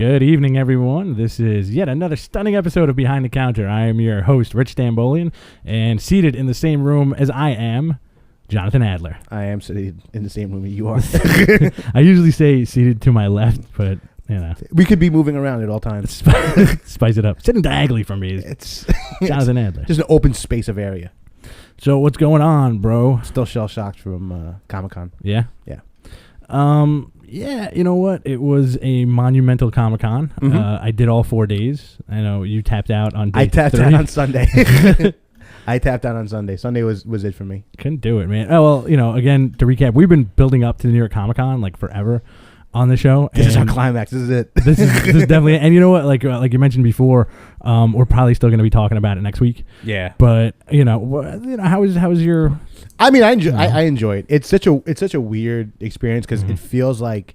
Good evening, everyone. This is yet another stunning episode of Behind the Counter. I am your host, Rich Stambolian, and seated in the same room as I am, Jonathan Adler. I am seated in the same room that you are. I usually say seated to my left, but, you know. We could be moving around at all times. Spice it up. Sitting diagonally from me is Jonathan Adler. Just an open space of area. So what's going on, bro? Still shell-shocked from Comic-Con. Yeah? Yeah. Yeah, you know what? It was a monumental Comic-Con. Mm-hmm. I did all 4 days. I know you tapped out on day I tapped 3. out on Sunday. I tapped out on Sunday. Sunday was it for me. Couldn't do it, man. Oh, well, you know, again, to recap, we've been building up to the New York Comic-Con, like, forever on the show. This is our climax. This is it. This is definitely it. And you know what? Like you mentioned before, we're probably still going to be talking about it next week. Yeah. But, how was your... I mean, I enjoy it. It's such a weird experience because it feels like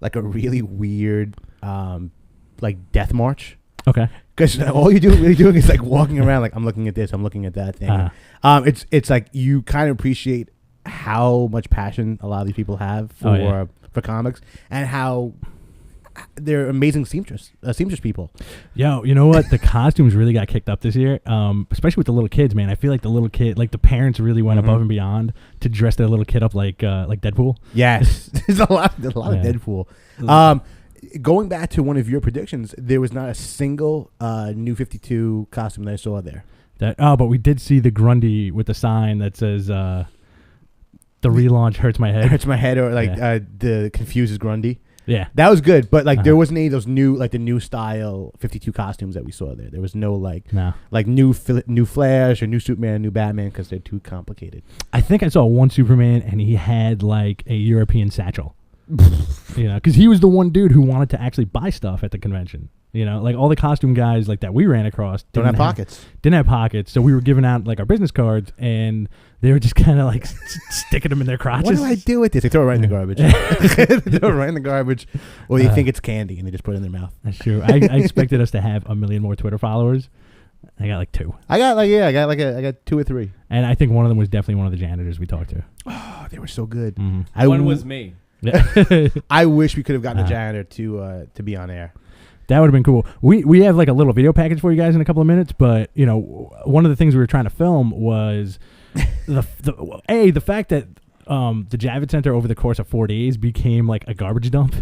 a really weird like death march. Okay. Because all you're really doing is like walking around like I'm looking at this, I'm looking at that thing. It's like you kind of appreciate how much passion a lot of these people have for comics and how they're amazing seamstress people. Yo, you know what? The costumes really got kicked up this year, especially with the little kids, man. I feel like the parents really went above and beyond to dress their little kid up like Deadpool. Yes, there's a lot of Deadpool. Going back to one of your predictions, there was not a single New 52 costume that I saw there. But we did see the Grundy with the sign that says the relaunch hurts my head. Hurts my head, or the confuses Grundy. Yeah, that was good, but there wasn't any of those new the new style 52 costumes that we saw there. There was no new Flash or new Superman, new Batman because they're too complicated. I think I saw one Superman and he had like a European satchel. Because he was the one dude who wanted to actually buy stuff at the convention. Like all the costume guys like that we ran across didn't have pockets. Didn't have pockets, so we were giving out like our business cards, and they were just kind of like sticking them in their crotches. What do I do with this? They throw it right in the garbage. They throw it right in the garbage, or they think it's candy and they just put it in their mouth. That's true. I expected us to have 1 million more Twitter followers. I got like 2. I got 2 or 3, and I think one of them was definitely one of the janitors we talked to. Oh, they were so good. Mm-hmm. One was me. I wish we could have gotten a janitor to be on air. That would have been cool. We have like a little video package for you guys in a couple of minutes, but one of the things we were trying to film was the fact that the Javits Center over the course of 4 days became like a garbage dump.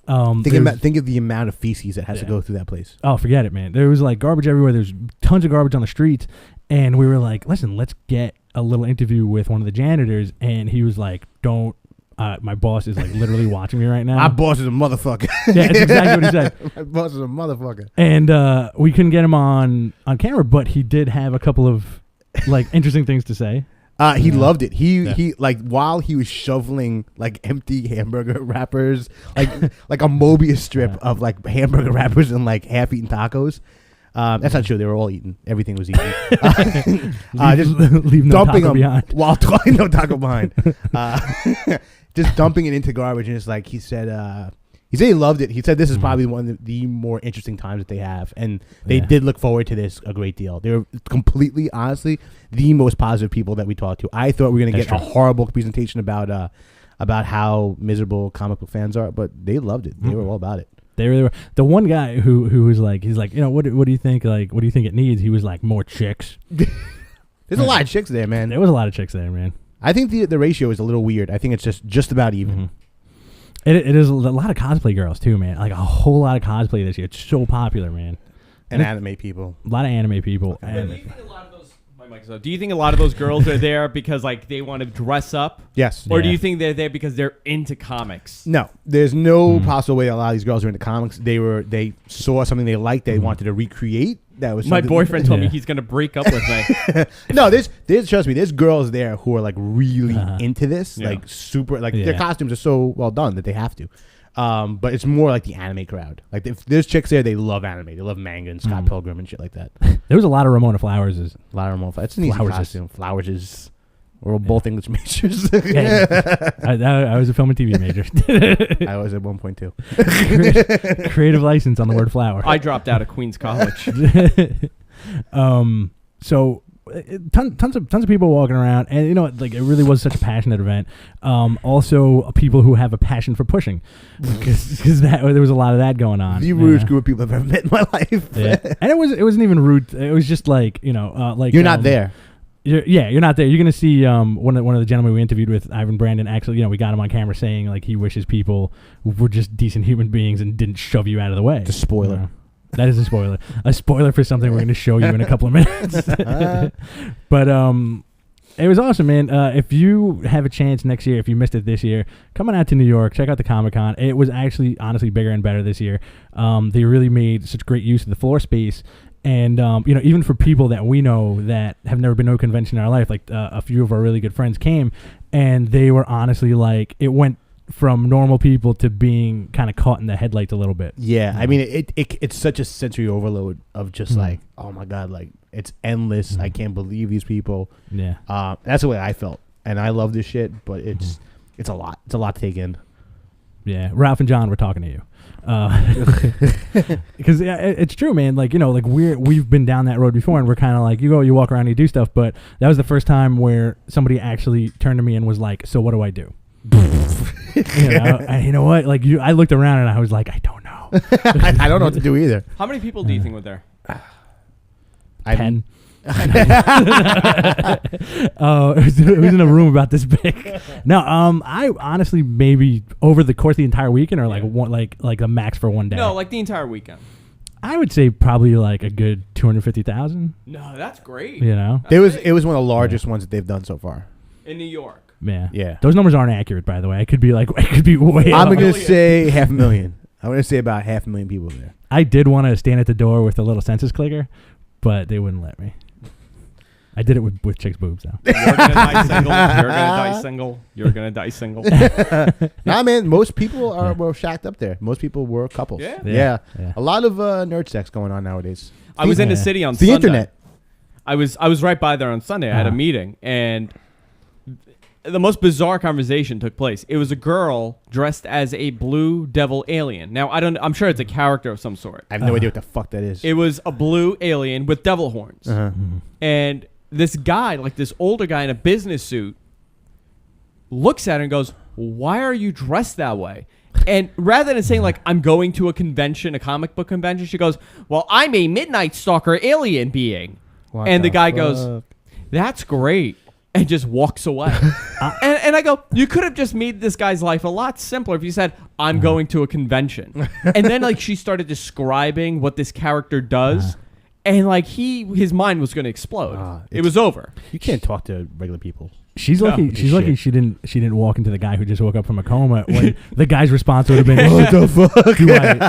Think of the amount of feces that has to go through that place. Oh, forget it, man. There was like garbage everywhere. There's tons of garbage on the streets, and we were like, listen, let's get a little interview with one of the janitors, and he was like, don't. My boss is like literally watching me right now. My boss is a motherfucker. Yeah, that's exactly what he said. My boss is a motherfucker. And we couldn't get him on camera, but he did have a couple of like interesting things to say. He loved it. He like while he was shoveling like empty hamburger wrappers, like a Mobius strip of like hamburger wrappers and like half-eaten tacos. That's not true. They were all eaten. Everything was eaten. Just leave no dumping taco them behind. While throwing no taco behind. Just dumping it into garbage, and it's like he said he loved it. He said this is probably one of the more interesting times that they have, and they did look forward to this a great deal. They were completely, honestly, the most positive people that we talked to. I thought we were going to get a horrible presentation about how miserable comic book fans are, but they loved it. They were all about it. They really were. The one guy who was like, he's like, what do you think? Like, what do you think it needs? He was like, more chicks. There's a lot of chicks there, man. There was a lot of chicks there, man. I think the ratio is a little weird. I think it's just about even. Mm-hmm. It is a lot of cosplay girls too, man. Like a whole lot of cosplay this year. It's so popular, man. And anime people. A lot of anime people. And do you think a lot of those? Do you think a lot of those girls are there because like they want to dress up? Yes. Or do you think they're there because they're into comics? No, there's no possible way a lot of these girls are into comics. They saw something they liked. They wanted to recreate. That was my boyfriend told me he's gonna break up with me. No, there's trust me. There's girls there who are like really into this, like super, like their costumes are so well done that they have to. But it's more like the anime crowd. Like if there's chicks there, they love anime. They love manga and Scott Pilgrim and shit like that. There was a lot of Ramona Flowers. A lot of Ramona Flowers. It's an easy costume. Flowers is. We're both English majors. I was a film and TV major. I was at 1.2. Creative license on the word flower. I dropped out of Queens College. So tons of people walking around, and you know, like it really was such a passionate event. Also, people who have a passion for pushing, because there was a lot of that going on. The rudest group of people I've ever met in my life. Yeah. And it wasn't even rude. It was just like, you know, like you're not there. You're not there. You're gonna see one of the gentlemen we interviewed with, Ivan Brandon. Actually, you know, we got him on camera saying like he wishes people were just decent human beings and didn't shove you out of the way. The spoiler. You know? That is a spoiler. A spoiler for something we're going to show you in a couple of minutes. But it was awesome, man. If you have a chance next year, if you missed it this year, coming out to New York, check out the Comic-Con. It was actually, honestly, bigger and better this year. They really made such great use of the floor space. And, you know, even for people that we know that have never been to a convention in our life, like a few of our really good friends came, and they were honestly like, it went from normal people to being kind of caught in the headlights a little bit. Yeah, I mean, it's such a sensory overload of just like, oh my God, like it's endless. I can't believe these people. Yeah, that's the way I felt, and I love this shit, but it's a lot. It's a lot to take in. Yeah, Ralph and John, we're talking to you. Because it's true, man. Like, you know, like we've been down that road before, and we're kind of like, you walk around, you do stuff, but that was the first time where somebody actually turned to me and was like, "So what do I do?" You know, and you know what? Like I looked around and I was like, I don't know. I don't know what to do either. How many people do you think were there? 10. It was in a room about this big. No, I honestly maybe over the course of the entire weekend, or like one, like the max for one day. No, like the entire weekend. I would say probably like a good 250,000. No, that's great. You know, it was one of the largest ones that they've done so far in New York. Yeah. Those numbers aren't accurate, by the way. It could be way. I'm gonna say 500,000. I'm gonna say about 500,000 people there. I did want to stand at the door with a little census clicker, but they wouldn't let me. I did it with chicks' boobs though. You're gonna die single. You're gonna die single. You're gonna die single. Nah, man. Most people were shacked up there. Most people were couples. Yeah. A lot of nerd sex going on nowadays. I was in the city on the Sunday. internet. I was right by there on Sunday. I had a meeting, and the most bizarre conversation took place. It was a girl dressed as a blue devil alien. Now I'm sure it's a character of some sort. I have no idea what the fuck that is. It was a blue alien with devil horns, and this guy, like this older guy in a business suit, looks at her and goes, "Why are you dressed that way?" And rather than saying like, "I'm going to a convention, a comic book convention," she goes, "Well, I'm a Midnight Stalker alien being." And the guy goes, "That's great," and just walks away. And I go, you could have just made this guy's life a lot simpler if you said, "I'm going to a convention." And then like she started describing what this character does. And like his mind was going to explode. It was over. You can't talk to regular people. She's lucky. She's lucky she didn't walk into the guy who just woke up from a coma. When the guy's response would have been, "What the fuck?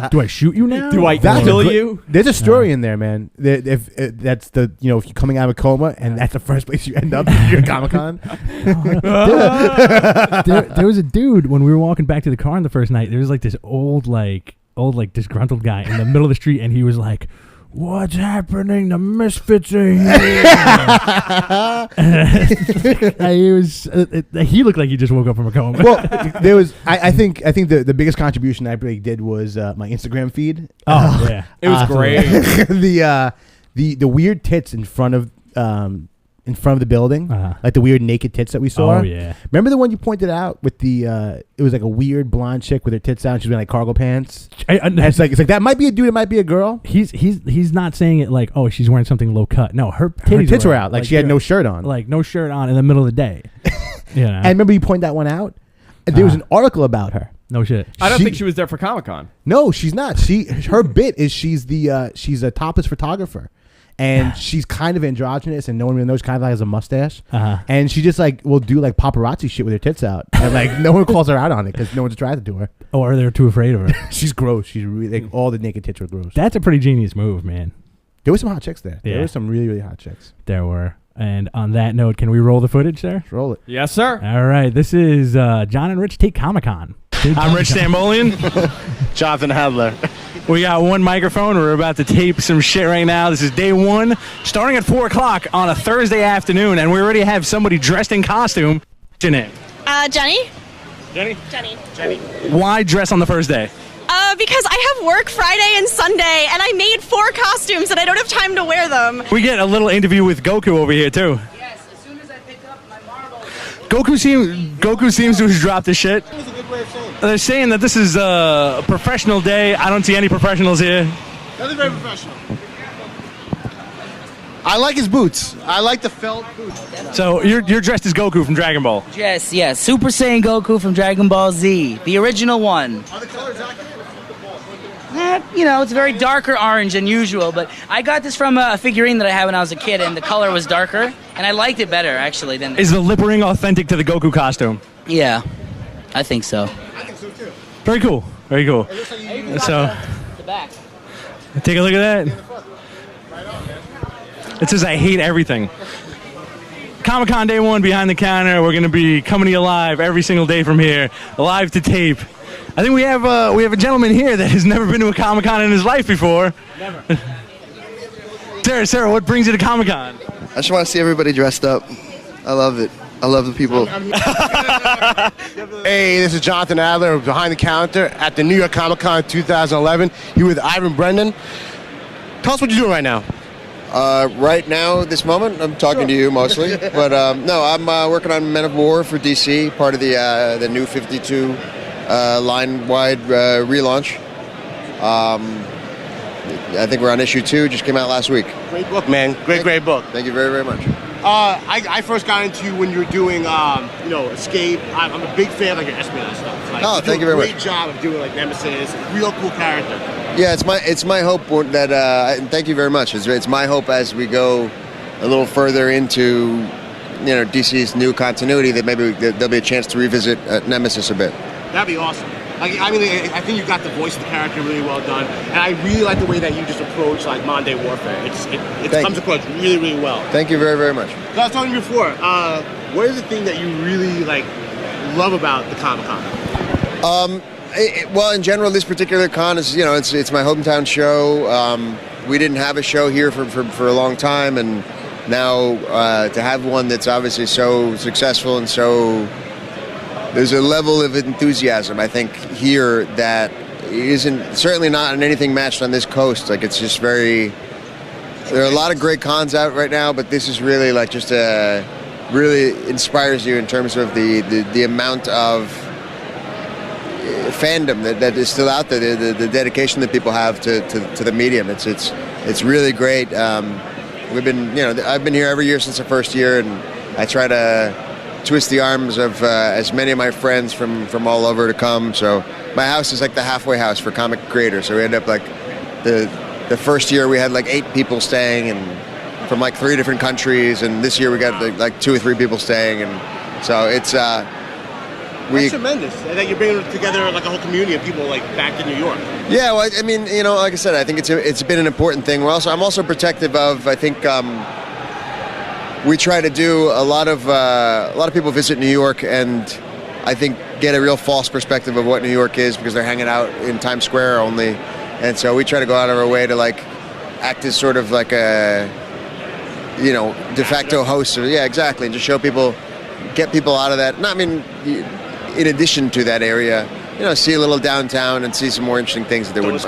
Do I shoot you now? Do I kill you?" There's a story in there, man. If that's the if you're coming out of a coma and that's the first place you end up at your Comic-Con. There was a dude when we were walking back to the car on the first night. There was like this old disgruntled guy in the middle of the street, and he was like, "What's happening? The misfits are here." He looked like he just woke up from a coma. Well, there was. I think the biggest contribution I really did was my Instagram feed. Oh yeah, it was great. The weird tits in front of the building, like the weird naked tits that we saw. Oh yeah. Remember the one you pointed out with the? It was like a weird blonde chick with her tits out. She's wearing like cargo pants. It's like that might be a dude. It might be a girl. He's not saying it like, oh, she's wearing something low cut. No, her tits were out. Like she had no shirt on. Like no shirt on in the middle of the day. Yeah. And remember you pointed that one out. There was an article about her. No shit. I don't think she was there for Comic-Con. No, she's not. Her bit is she's a topless photographer. And she's kind of androgynous, and no one really knows. Kind of like has a mustache, and she just like will do like paparazzi shit with her tits out, and like no one calls her out on it because no one's attracted to her. Or they're too afraid of her. She's gross. She's really like all the naked tits were gross. That's a pretty genius move, man. There were some hot chicks there. Yeah. There were some really really hot chicks. There were. And on that note, can we roll the footage, sir? Let's roll it. Yes, sir. All right. This is John and Rich Take Comic-Con. I'm Rich Stambolian. Jonathan Adler. We got one microphone. We're about to tape some shit right now. This is day one, starting at 4 o'clock on a Thursday afternoon, and we already have somebody dressed in costume. What's your name? Jenny. Jenny? Jenny. Why dress on the first day? Because I have work Friday and Sunday, and I made 4 costumes, and I don't have time to wear them. We get a little interview with Goku over here, too. Yes, as soon as I pick up my marble. Goku seems to have dropped his shit. That's a good way of saying it. They're saying that this is a professional day. I don't see any professionals here. Nothing very professional. I like his boots. I like the felt boots. So you're dressed as Goku from Dragon Ball. Yes, Super Saiyan Goku from Dragon Ball Z, the original one. Are the colors accurate? It's very darker orange than usual, but I got this from a figurine that I had when I was a kid, and the color was darker, and I liked it better, actually, than... Is the lip ring authentic to the Goku costume? Yeah, I think so. I think so, too. Very cool. Very cool. So, The back. take a look at that. It says, I hate everything. Comic-Con Day 1, behind the counter. We're going to be coming to you live every single day from here, live to tape. I think we have a gentleman here that has never been to a Comic-Con in his life before. Never. Sarah, what brings you to Comic-Con? I just want to see everybody dressed up. I love it. I love the people. Hey, this is Jonathan Adler behind the counter at the New York Comic Con 2011. Here with Ivan Brendan. Tell us what you're doing right now. Right now, this moment, I'm talking to you mostly. But no, I'm working on Men of War for DC, part of the New 52 line-wide relaunch. I think we're on issue 2. Just came out last week. Great book, man. Great book. Thank you very, very much. I first got into you when you were doing, Escape. I'm a big fan of like your espionage stuff. Like, Oh, thank you very much. Great job of doing like Nemesis. Real cool character. Yeah, it's my hope that and thank you very much. It's my hope as we go a little further into DC's new continuity that maybe there'll be a chance to revisit Nemesis a bit. That'd be awesome. I think you got the voice of the character really well done, and I really like the way that you just approach like modern day warfare. It comes across really, really well. Thank you very, very much. So I was telling you before, what is the thing that you really love about the Comic-Con? Well, in general, this particular con is it's my hometown show. We didn't have a show here for a long time, and now to have one that's obviously so successful and so. There's a level of enthusiasm, I think, here that isn't certainly not in anything matched on this coast. Like, it's just very. There are a lot of great cons out right now, but this is really just really inspires you in terms of the amount of fandom that is still out there, the dedication that people have to the medium. It's really great. We've been I've been here every year since the first year, and I try to twist the arms of as many of my friends from all over to come. So my house is like the halfway house for comic creators. So we end up the first year we had 8 people staying and from 3 different countries, and this year we got 2 or 3 people staying, and so it's That's tremendous that you're bringing together a whole community of people back to New York. Yeah, well, I mean, like I said, I think it's been an important thing. I'm also protective of. I think we try to do a lot of people visit New York and I think get a real false perspective of what New York is because they're hanging out in Times Square only, and so we try to go out of our way to act as sort of a de facto host. Yeah, exactly, and just show people, get people out of that. No, I mean, in addition to that area, see a little downtown and see some more interesting things that they wouldn't.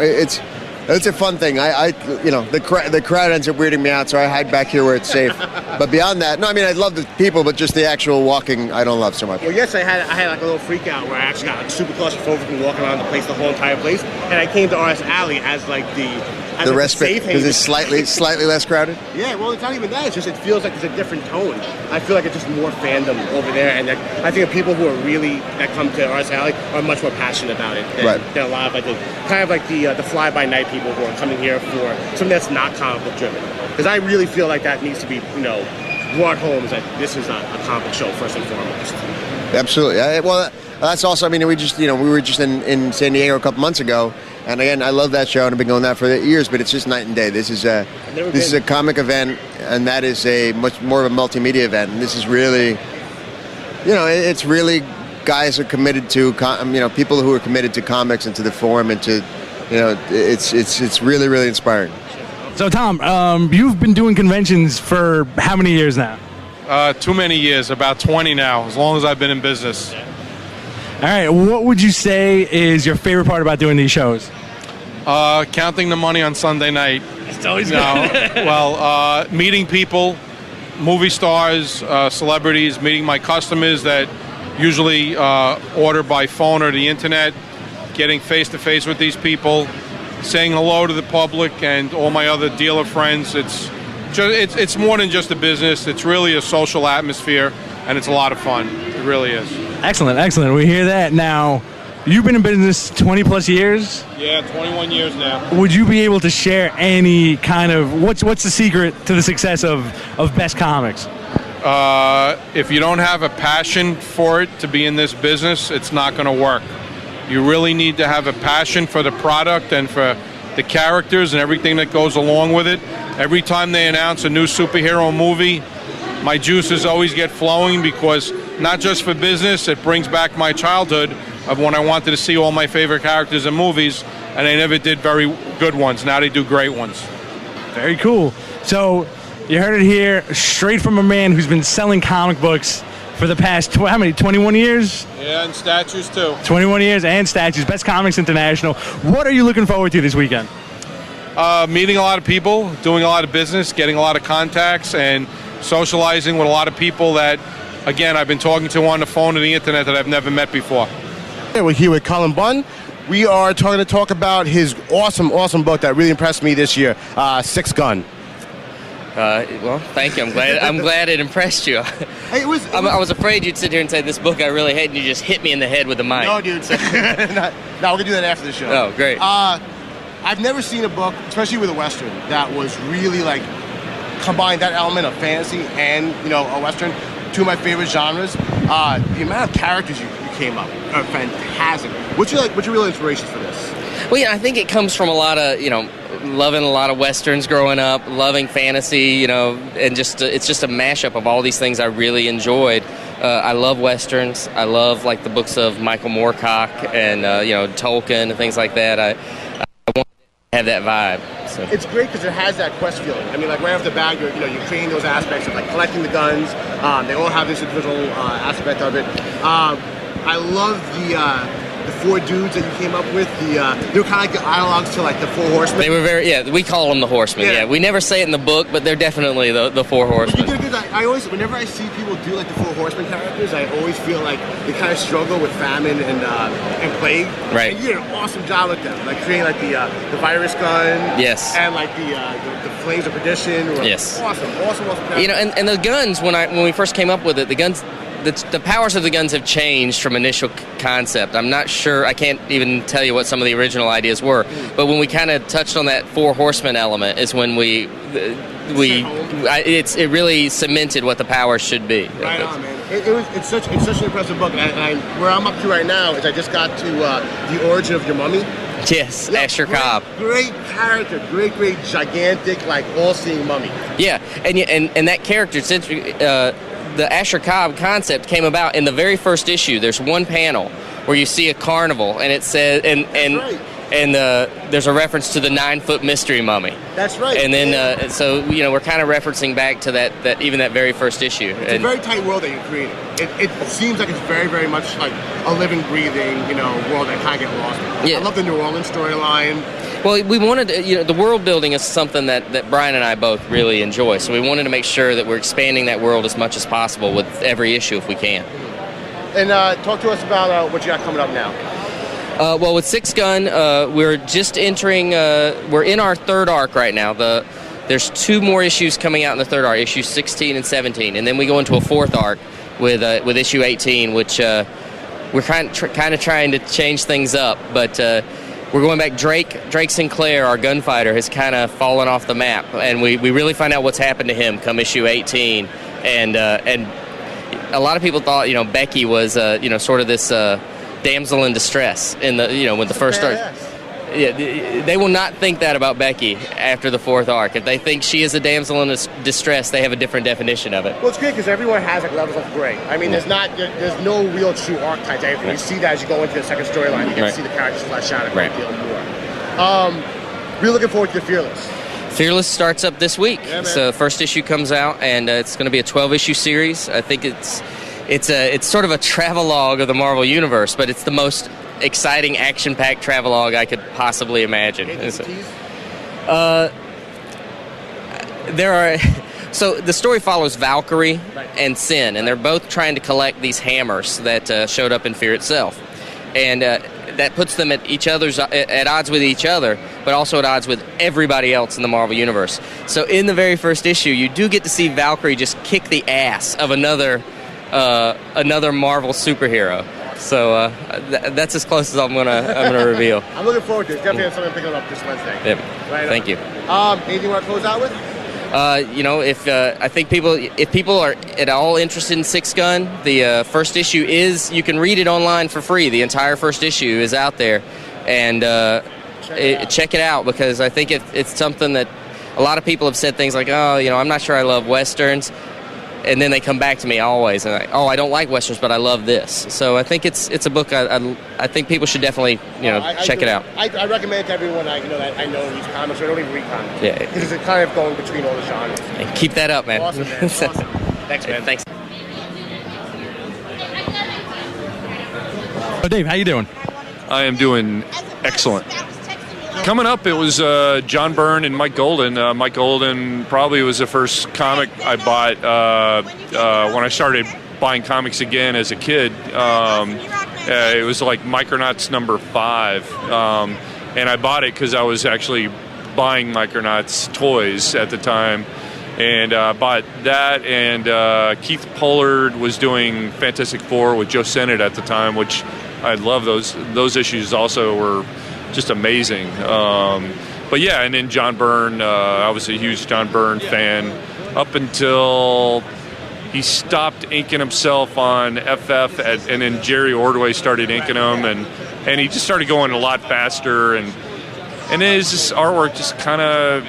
It's a fun thing. The crowd ends up weirding me out, so I hide back here where it's safe. But beyond that, no, I mean, I love the people, but just the actual walking, I don't love so much. Well, yes, I had a little freak out where I actually got super claustrophobic and walking around the place, the whole entire place, and I came to RS Alley as the respite because it's slightly less crowded. Yeah, well, it's not even that. It's just it feels like there's a different tone. I feel like it's just more fandom over there, and I think the people who are really that come to RS Alley are much more passionate about it than a lot of the fly-by-night people who are coming here for something that's not comic book driven. Because I really feel like that needs to be brought home is that this is a comic book show first and foremost. Absolutely. Well, that's also. I mean, we were just in San Diego a couple months ago. And again, I love that show, and I've been going that for years. But it's just night and day. This is a comic event, and that is a much more of a multimedia event. And this is really, it's really guys are committed to, people who are committed to comics and to the form and to, it's really, really inspiring. So Tom, you've been doing conventions for how many years now? Too many years, about 20 now, as long as I've been in business. All right, what would you say is your favorite part about doing these shows? Counting the money on Sunday night. It's always Meeting people, movie stars, celebrities, meeting my customers that usually order by phone or the internet, getting face-to-face with these people, saying hello to the public and all my other dealer friends. It's more than just a business. It's really a social atmosphere, and it's a lot of fun. It really is. Excellent, excellent. We hear that. Now, you've been in business 20-plus years? Yeah, 21 years now. Would you be able to share any kind of, what's the secret to the success of Best Comics? If you don't have a passion for it to be in this business, it's not going to work. You really need to have a passion for the product and for the characters and everything that goes along with it. Every time they announce a new superhero movie, my juices always get flowing because not just for business, it brings back my childhood of when I wanted to see all my favorite characters in movies, and they never did very good ones. Now they do great ones. Very cool. So you heard it here, straight from a man who's been selling comic books for the past, 21 years? Yeah, and statues too. 21 years and statues. Best Comics International. What are you looking forward to this weekend? Meeting a lot of people, doing a lot of business, getting a lot of contacts, and socializing with a lot of people that, again, I've been talking to on the phone and the internet that I've never met before. We're here with Cullen Bunn. We are going to talk about his awesome book that really impressed me this year, Six Gun. Well, thank you. I'm glad it impressed you. Hey, I was afraid you'd sit here and say this book I really hate, and you just hit me in the head with a mic. No, dude. No, we're going to do that after the show. Oh, great. I've never seen a book, especially with a Western, that was really like combined that element of fantasy and, a Western, two of my favorite genres. The amount of characters you came up are fantastic. What's your real inspiration for this? Well, yeah, I think it comes from a lot of, loving a lot of Westerns growing up, loving fantasy, and just it's just a mashup of all these things I really enjoyed. I love Westerns. I love, like, the books of Michael Moorcock and, Tolkien and things like that. I want to have that vibe. So. It's great because it has that quest feeling. I mean, like, right off the bat, you're creating those aspects of, like, collecting the guns. They all have this individual aspect of it. I love the four dudes that you came up with. They were kind of like the analogs to, like, the Four Horsemen. They were we call them the Horsemen. Yeah, we never say it in the book, but they're definitely the Four Horsemen. I always, whenever I see people do, like, the Four Horsemen characters, I always feel like they kind of struggle with famine and plague. Right. And you did an awesome job with them, like creating, like, the virus gun. Yes. And, like, the flames of perdition. Yes. Awesome. And the guns, when we first came up with it, the guns. The powers of the guns have changed from initial concept. I'm not sure, I can't even tell you what some of the original ideas were, but when we kind of touched on that Four Horsemen element is when it really cemented what the powers should be. Right on, man. It's such an impressive book, and where I'm up to right now is I just got to the origin of your mummy. Yes, Asher Cobb. Great character, great, gigantic, like, all-seeing mummy. Yeah, and that character, since the Asher Cobb concept came about in the very first issue. There's one panel where you see a carnival, and it says, and there's a reference to the 9-foot mystery mummy. That's right. And then, so we're kind of referencing back to that even that very first issue. It's a very tight world that you're creating. It seems like it's very, very much like a living, breathing, world that kind of get lost in. Yeah. I love the New Orleans storyline. Well, we wanted to, the world building is something that Brian and I both really enjoy. So we wanted to make sure that we're expanding that world as much as possible with every issue if we can. And talk to us about what you got coming up now. Well, with Six Gun, we're just entering, we're in our third arc right now. There's 2 more issues coming out in the third arc, issues 16 and 17. And then we go into a fourth arc with issue 18, which we're kind of trying to change things up. But we're going back. Drake Sinclair, our gunfighter, has kind of fallen off the map. And we really find out what's happened to him come issue 18. And a lot of people thought, Becky was, sort of this damsel in distress in the, when the first arc. Yeah, they will not think that about Becky after the fourth arc. If they think she is a damsel in distress, they have a different definition of it. Well, it's great because everyone has, like, levels of gray. I mean, there's no real true archetypes. Right. You see that as you go into the second storyline, you get to see the characters flesh out a great deal more. We're looking forward to Fearless. Fearless starts up this week. Yeah, so first issue comes out, and it's going to be a 12-issue series. I think it's it's sort of a travelogue of the Marvel Universe, but it's the most exciting, action-packed travelogue I could possibly imagine. There are... So the story follows Valkyrie and Sin, and they're both trying to collect these hammers that showed up in Fear itself. And that puts them at odds with each other, but also at odds with everybody else in the Marvel Universe. So in the very first issue, you do get to see Valkyrie just kick the ass of another Marvel superhero. So that's as close as I'm gonna reveal. I'm looking forward to it. Definitely have something picking up this Wednesday. Yep. Right. Thank you. Anything you want to close out with? If I think if people are at all interested in Six Gun, the first issue you can read it online for free. The entire first issue is out there, and check it out, because I think it's something that a lot of people have said things like, oh, I'm not sure I love Westerns, and then they come back to me always and like, oh, I don't like Westerns, but I love this. So I think it's a book I think people should definitely check it out. I recommend it to everyone that I know reads comics, or I don't even read comics. Yeah, because it's kind of going between all the genres. And keep that up, man. Awesome, man. Awesome. Thanks, man. Thanks. Oh, Dave, how you doing? I am doing excellent. Coming up, it was John Byrne and Mike Golden. Mike Golden probably was the first comic I bought when I started buying comics again as a kid. It was like Micronauts number 5. And I bought it because I was actually buying Micronauts toys at the time. And bought that, and Keith Pollard was doing Fantastic Four with Joe Sennett at the time, which I love. Those issues also were just amazing. But yeah, and then John Byrne, I was a huge John Byrne fan up until he stopped inking himself on FF, and then Jerry Ordway started inking him, and he just started going a lot faster, and his artwork just kind of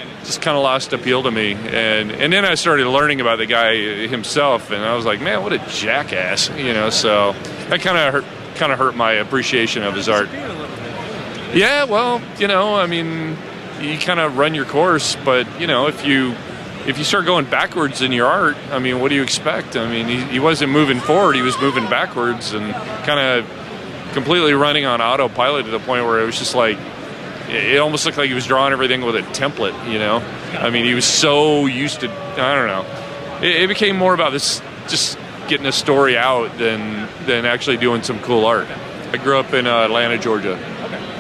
lost appeal to me, and then I started learning about the guy himself, and I was like, man, what a jackass, So that kind of hurt my appreciation of his art. Yeah, well, I mean, you kind of run your course, but if you start going backwards in your art, I mean, what do you expect? I mean, he wasn't moving forward; he was moving backwards, and kind of completely running on autopilot to the point where it was just like, it almost looked like he was drawing everything with a template. I mean, he was so used to, I don't know. It became more about this, just getting a story out than actually doing some cool art. I grew up in Atlanta, Georgia.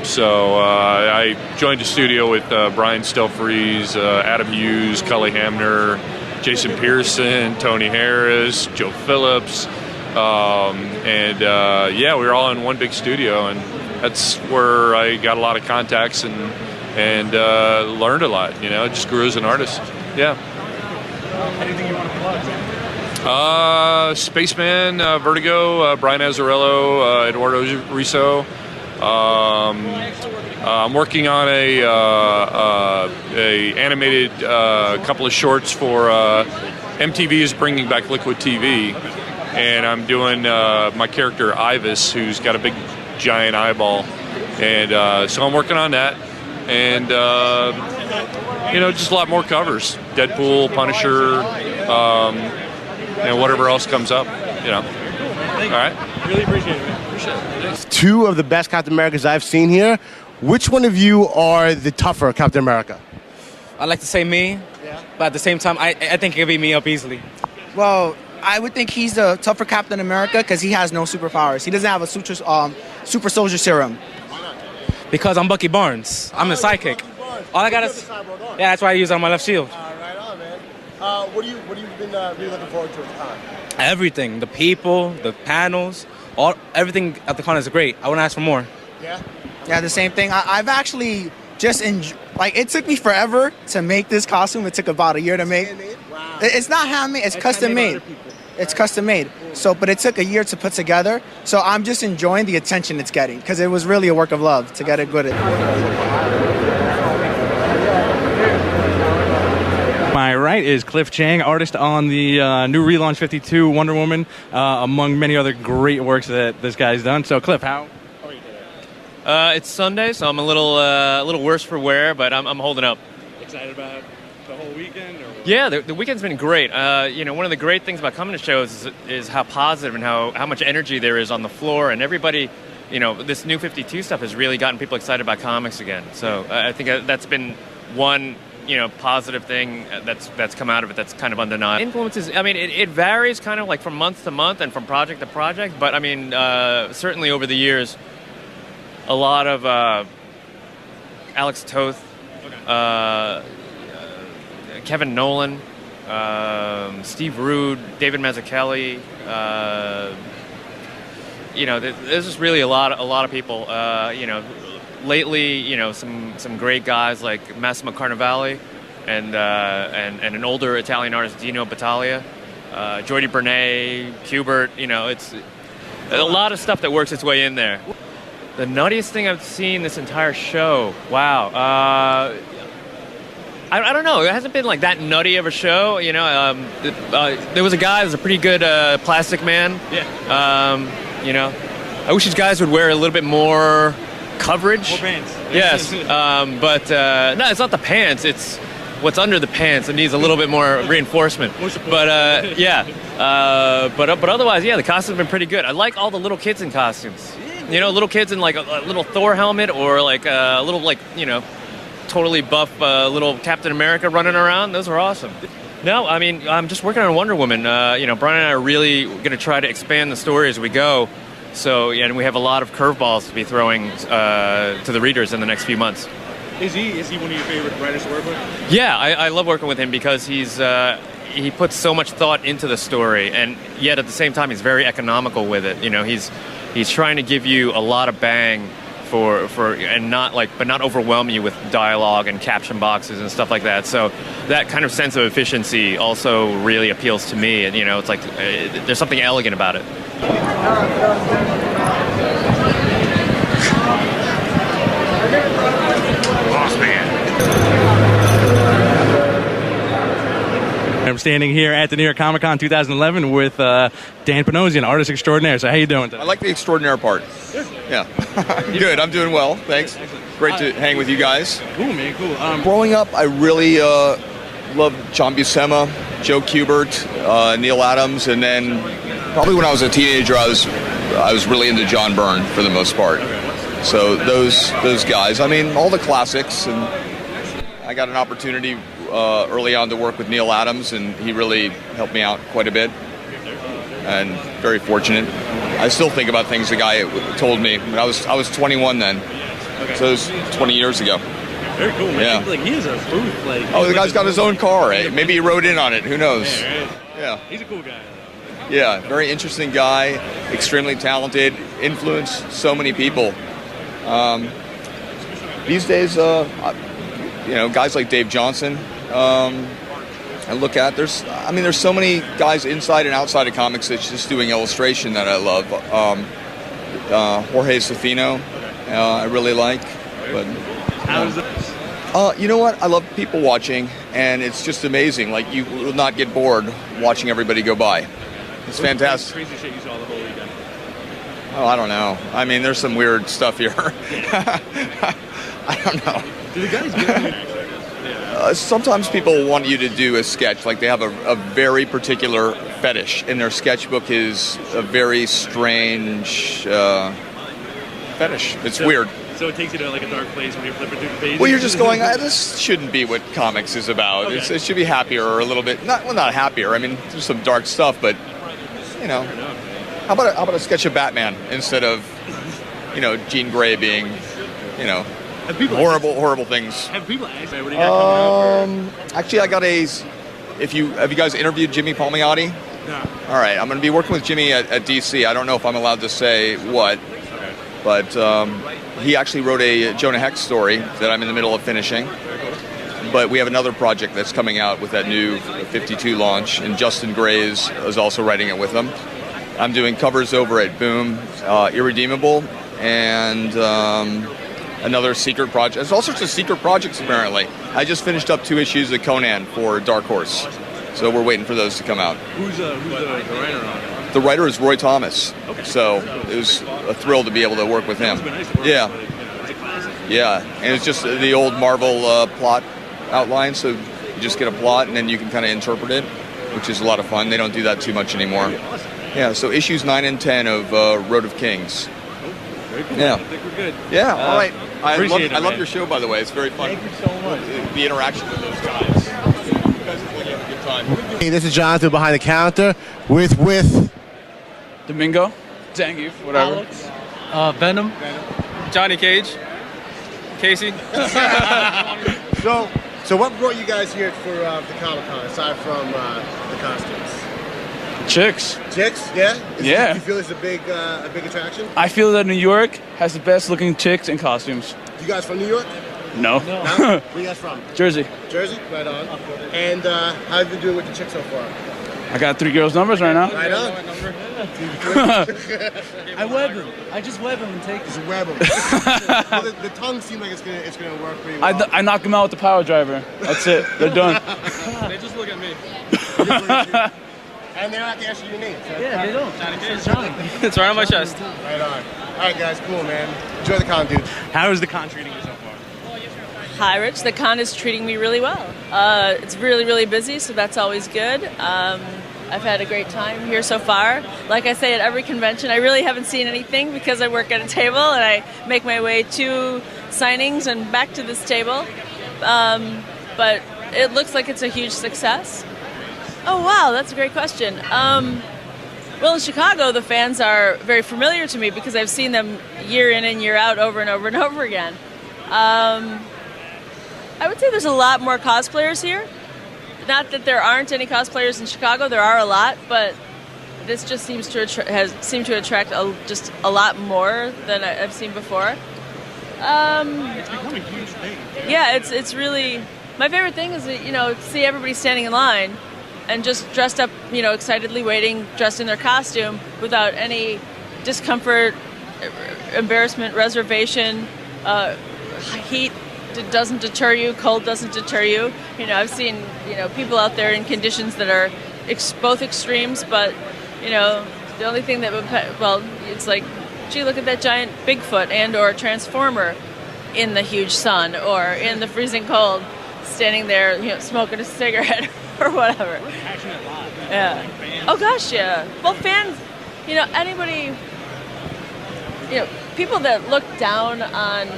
So I joined the studio with Brian Stelfreeze, Adam Hughes, Cully Hamner, Jason Pearson, Tony Harris, Joe Phillips, and we were all in one big studio, and that's where I got a lot of contacts and learned a lot. Just grew as an artist. Yeah. Anything you want to plug? Spaceman, Vertigo, Brian Azzarello, Eduardo Riso. I'm working on a animated couple of shorts for MTV is bringing back Liquid TV, and I'm doing my character Ivis, who's got a big giant eyeball, and so I'm working on that, and just a lot more covers, Deadpool, Punisher, and whatever else comes up. All right. Really appreciate it, man. Two of the best Captain Americas I've seen here. Which one of you are the tougher Captain America? I'd like to say me, but at the same time, I think it could be me up easily. Well, I would think he's the tougher Captain America because he has no superpowers. He doesn't have a super soldier serum. Why not? Because I'm Bucky Barnes. I'm the sidekick. All I gotta. Yeah, that's why I use it on my left shield. Right on, man. What have you been really looking forward to at the con? Everything, the people, the panels, everything at the con is great. I want to ask for more. Yeah. Yeah, the same thing. I've actually just it took me forever to make this costume. It took about a year to make. Wow. It's not handmade. It's custom made. It's custom made. So, but it took a year to put together. So I'm just enjoying the attention it's getting because it was really a work of love to get it good. My right is Cliff Chiang, artist on the new relaunch 52 Wonder Woman, among many other great works that this guy's done. So, Cliff, how are you today? It's Sunday, so I'm a little worse for wear, but I'm holding up. Excited about the whole weekend? Or Yeah, the weekend's been great. One of the great things about coming to shows is how positive and how much energy there is on the floor, and everybody, this New 52 stuff has really gotten people excited about comics again. So I think that's been one, positive thing that's come out of it that's kind of undeniable. Influences, it varies kind of like from month to month and from project to project, but certainly over the years, a lot of Alex Toth, Kevin Nolan, Steve Rude, David Mazzucchelli. There's just really a lot of people. Lately, some great guys like Massimo Carnevale and an older Italian artist, Dino Battaglia, Jordi Bernay, Kubert. It's a lot of stuff that works its way in there. The nuttiest thing I've seen this entire show, wow. I don't know. It hasn't been like that nutty of a show. There was a guy that was a pretty good Plastic Man. Yeah. I wish these guys would wear a little bit more coverage. More pants. Yes. But no, it's not the pants. It's what's under the pants. It needs a little bit more reinforcement. But yeah. But otherwise, yeah, the costumes have been pretty good. I like all the little kids in costumes. Little kids in like a little Thor helmet or like a little totally buff little Captain America running around. Those are awesome. No, I'm just working on Wonder Woman. Brian and I are really going to try to expand the story as we go. So, and we have a lot of curveballs to be throwing to the readers in the next few months. Is he one of your favorite writers to work with? Yeah, I love working with him because he puts so much thought into the story, and yet at the same time he's very economical with it. He's trying to give you a lot of bang and not overwhelm you with dialogue and caption boxes and stuff like that. So that kind of sense of efficiency also really appeals to me. And it's like there's something elegant about it. Boss man. I'm standing here at the New York Comic Con 2011 with Dan Panosion, artist extraordinaire. So how you doing today? I like the extraordinaire part. Yeah. Good. I'm doing well. Thanks. Great to hang with you guys. Cool, man. Cool. Growing up, I really loved John Buscema, Joe Kubert, Neil Adams, and then probably when I was a teenager, I was really into John Byrne for the most part. So those guys. All the classics, and I got an opportunity early on to work with Neil Adams, and he really helped me out quite a bit, and very fortunate. I still think about things the guy told me when I was 21 then, so it was 20 years ago. Very cool, man. Yeah. He is a booth. The guy's got his own car. Maybe he rode in on it. Who knows? Yeah. He's a cool guy. Yeah, very interesting guy, extremely talented, influenced so many people. These days, guys like Dave Johnson, I look at. There's so many guys inside and outside of comics that's just doing illustration that I love. Jorge Safino, I really like. But you know what? I love people watching, and it's just amazing. Like, you will not get bored watching everybody go by. It's fantastic. Crazy shit you saw the whole weekend? Oh, I don't know. There's some weird stuff here. I don't know. Do the guys get it? Sometimes people want you to do a sketch. Like, they have a very particular fetish, and their sketchbook is a very strange fetish. It's weird. So it takes you to like a dark place when you're flipping through the pages? Well, you're just going, this shouldn't be what comics is about. Okay. It should be happier or a little bit. Not happier. There's some dark stuff, but, how about a sketch of Batman instead of, Jean Grey being, horrible things. Have people asked what do you got coming out? Actually, I got have you guys interviewed Jimmy Palmiotti? No. All right, I'm going to be working with Jimmy at DC. I don't know if I'm allowed to say what, but he actually wrote a Jonah Hex story that I'm in the middle of finishing. But we have another project that's coming out with that new 52 launch, and Justin Grays is also writing it with them. I'm doing covers over at Boom, Irredeemable, and another secret project. There's all sorts of secret projects, apparently. I just finished up 2 issues of Conan for Dark Horse, so we're waiting for those to come out. Who's the writer on it? The writer is Roy Thomas. Okay. So it was a thrill to be able to work with him. Yeah. It's a classic. Yeah, and it's just the old Marvel plot outline, so You just get a plot, and then you can kind of interpret it, which is a lot of fun. They don't do that too much anymore. Yeah, so issues 9 and 10 of Road of Kings. Very cool. Yeah. I think we're good. Yeah, all right. I Appreciate love it, your show, by the way. It's very fun. Thank you so much. The interaction with those guys. You guys are really having a good time. Hey, this is Jonathan behind the counter with Domingo, Zangief, whatever. Alex. Venom. Johnny Cage. Casey. So what brought you guys here for the Comic-Con, aside from the costumes? Chicks. Chicks, yeah? Yeah. Do you feel it's a big attraction? I feel that New York has the best looking chicks and costumes. You guys from New York? No. Where you guys from? Jersey. Jersey? Right on. And how have you been doing with the chicks so far? I got 3 girls' numbers right now. Right on. I web him. I just web him and take him. Just web him. Well, the tongue seems like it's gonna work pretty well. I knock them out with the power driver. That's it. They're done. They just look at me. And they don't have to answer your name. So Yeah, they don't. Johnny Cage. It's right on my chest. Right on. All right, guys, cool, man. Enjoy the con, dude. How is the con treating you so far? Hi, Rich. The con is treating me really well. It's really, really busy, so that's always good. I've had a great time here so far. Like I say, at every convention, I really haven't seen anything because I work at a table and I make my way to signings and back to this table. But it looks like it's a huge success. Oh, wow, that's a great question. Well, in Chicago, the fans are very familiar to me because I've seen them year in and year out over and over and over again. I would say there's a lot more cosplayers here. Not that there aren't any cosplayers in Chicago, there are a lot, but this just seems to attract just a lot more than I've seen before. It's becoming a huge thing. Yeah, it's really my favorite thing is to see everybody standing in line and just dressed up, excitedly waiting, dressed in their costume without any discomfort, embarrassment, reservation, heat. It doesn't deter you. Cold doesn't deter you. I've seen people out there in conditions that are both extremes, but the only thing that it's like, gee, look at that giant Bigfoot and or Transformer in the huge sun or in the freezing cold, standing there, smoking a cigarette or whatever. We're a passionate lot. Yeah. Oh gosh, yeah. Well, fans, anybody, people that look down on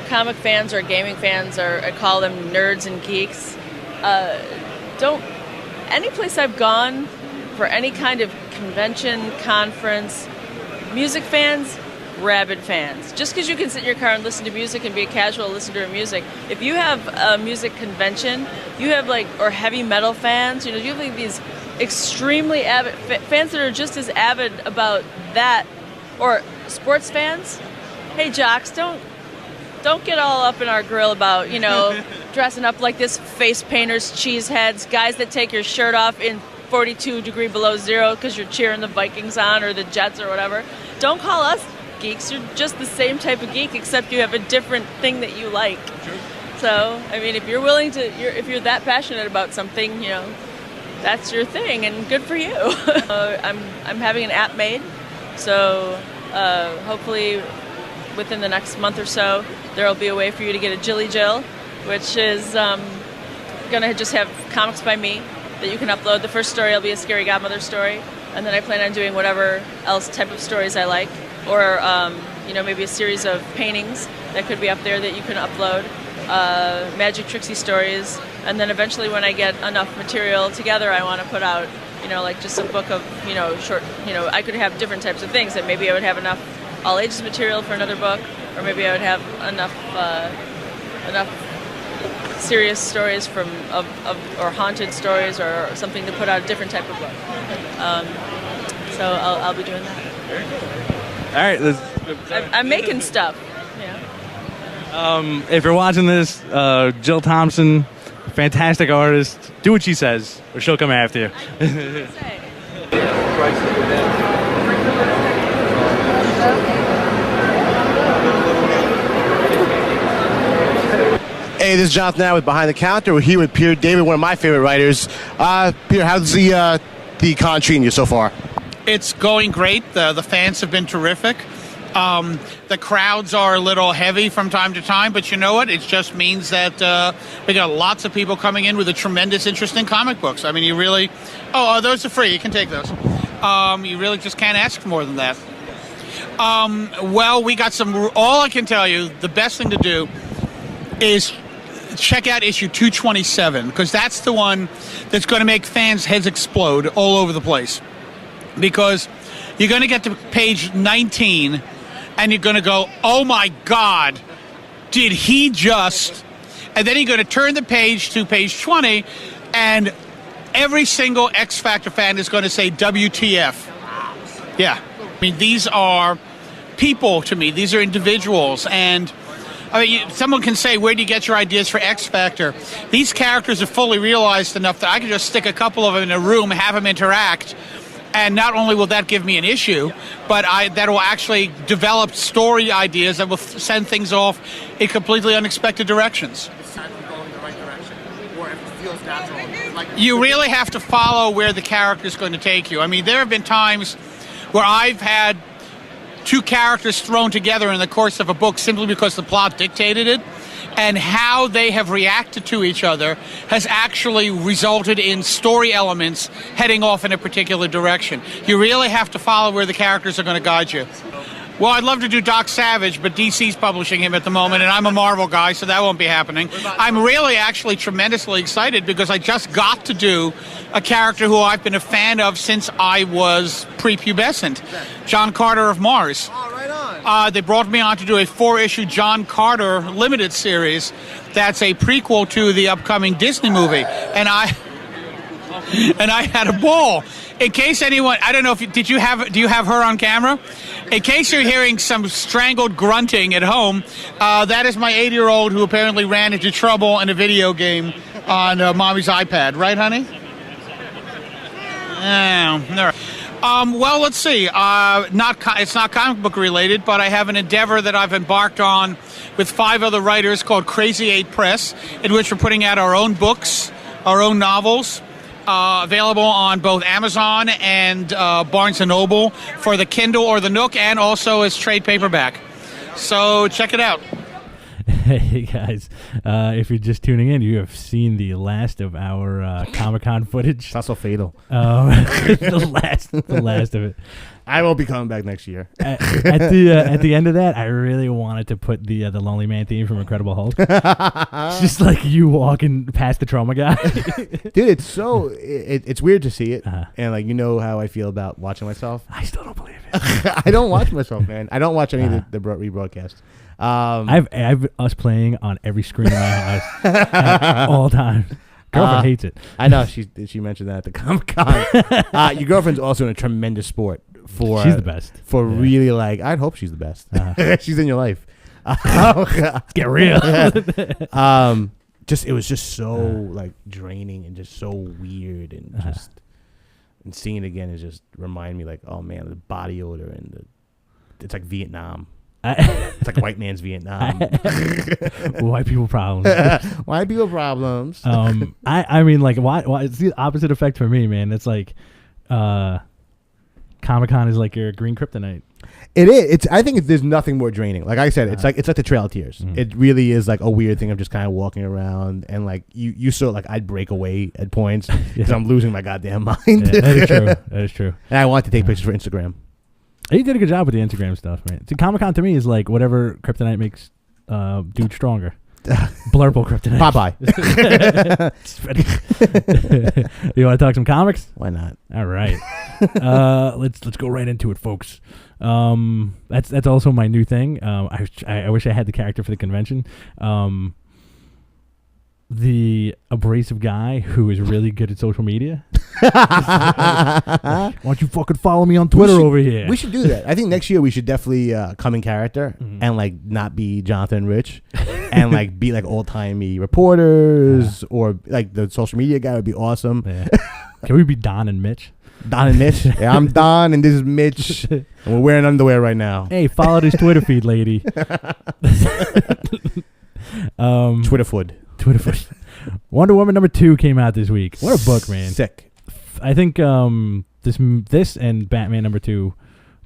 comic fans or gaming fans, or I call them nerds and geeks, any place I've gone for any kind of convention, conference, music fans, rabid fans. Just because you can sit in your car and listen to music and be a casual listener to music, if you have a music convention, you have or heavy metal fans, you have these extremely avid fans that are just as avid about that, or sports fans. Hey, jocks, don't get all up in our grill about, dressing up like this, face painters, cheeseheads, guys that take your shirt off in 42 degree below zero because you're cheering the Vikings on or the Jets or whatever. Don't call us geeks. You're just the same type of geek, except you have a different thing that you like. So, if you're willing to, if you're that passionate about something, that's your thing, and good for you. I'm having an app made, so hopefully within the next month or so, there'll be a way for you to get a Jilly Jill, which is going to just have comics by me that you can upload. The first story will be a Scary Godmother story, and then I plan on doing whatever else type of stories I like, or maybe a series of paintings that could be up there that you can upload, Magic Trixie stories, and then eventually when I get enough material together, I want to put out, just a book of, short, I could have different types of things, that maybe I would have enough all ages material for another book, or maybe I would have enough serious stories or haunted stories or something to put out a different type of book. So I'll be doing that. All right, I'm making stuff. If you're watching this, Jill Thompson, fantastic artist. Do what she says, or she'll come after you. Hey, this is Jonathan now with Behind the Counter. We're here with Peter David, one of my favorite writers. Peter, how's the con treating you so far? It's going great. The fans have been terrific. The crowds are a little heavy from time to time, but you know what? It just means that we got lots of people coming in with a tremendous interest in comic books. I mean, you really... Oh, those are free. You can take those. You really just can't ask for more than that. Well, we got some... All I can tell you, the best thing to do is check out issue 227, because that's the one that's going to make fans' heads explode all over the place. Because you're going to get to page 19, and you're going to go, oh my God, did he just... And then you're going to turn the page to page 20, and every single X Factor fan is going to say WTF. Yeah. I mean, these are people to me. These are individuals. And I mean, someone can say, where do you get your ideas for X Factor? These characters are fully realized enough that I can just stick a couple of them in a room, have them interact, and not only will that give me an issue, but that will actually develop story ideas that will send things off in completely unexpected directions. You really have to follow where the character is going to take you. I mean, there have been times where I've had two characters thrown together in the course of a book simply because the plot dictated it, and how they have reacted to each other has actually resulted in story elements heading off in a particular direction. You really have to follow where the characters are going to guide you. Well, I'd love to do Doc Savage, but DC's publishing him at the moment, and I'm a Marvel guy, so that won't be happening. I'm really actually tremendously excited because I just got to do a character who I've been a fan of since I was prepubescent, John Carter of Mars. Oh, right on. They brought me on to do a 4-issue John Carter limited series that's a prequel to the upcoming Disney movie, and I had a ball. In case anyone, I don't know if do you have her on camera? In case you're hearing some strangled grunting at home, that is my 8-year-old who apparently ran into trouble in a video game on mommy's iPad. Right, honey? Well, let's see. It's not comic book related, but I have an endeavor that I've embarked on with 5 other writers called Crazy 8 Press, in which we're putting out our own books, our own novels. Available on both Amazon and Barnes & Noble for the Kindle or the Nook, and also as trade paperback. So check it out. Hey guys, if you're just tuning in, you have seen the last of our Comic-Con footage. It's not so fatal. The last of it. I won't be coming back next year. At the end of that, I really wanted to put the Lonely Man theme from Incredible Hulk. It's just like you walking past the trauma guy. Dude, it's so it's weird to see it, and like, you know how I feel about watching myself. I still don't believe it. I don't watch myself, man. I don't watch any of the rebroadcasts. I have us playing on every screen in my house at all times. Girlfriend hates it. I know she mentioned that at the Comic-Con. Your girlfriend's also in a tremendous sport. She's the best. Really, like, I'd hope she's the best. She's in your life. Get real. It was just so like draining and just so weird, and and seeing it again is just remind me like, oh man, the body odor and it's like Vietnam. It's like white man's Vietnam. White people problems. White people problems. I mean, like, why? It's the opposite effect for me, man. It's like, Comic-Con is like your green kryptonite. It is. I think there's nothing more draining. Like I said, it's like the Trail of Tears. Mm-hmm. It really is like a weird thing of just kind of walking around, and like you saw, like, I'd break away at points because I'm losing my goddamn mind. Yeah, that is true. That is true. And I want to take pictures for Instagram. You did a good job with the Instagram stuff, man. See, Comic-Con to me is like whatever kryptonite makes dude stronger. Blurple kryptonite. Popeye. You want to talk some comics? Why not? All right. Let's go right into it, folks. That's also my new thing. I wish I had the character for the convention. The abrasive guy who is really good at social media. Why don't you fucking follow me on Twitter over here? We should do that. I think next year we should definitely come in character and like not be Jonathan Rich and like be like old-timey reporters or like the social media guy would be awesome. Yeah. Can we be Don and Mitch? Don and Mitch? Yeah, I'm Don and this is Mitch. And we're wearing underwear right now. Hey, follow this Twitter feed, lady. Twitterfoot. Wonder Woman #2 came out this week. What a book, man. Sick. I think this and Batman #2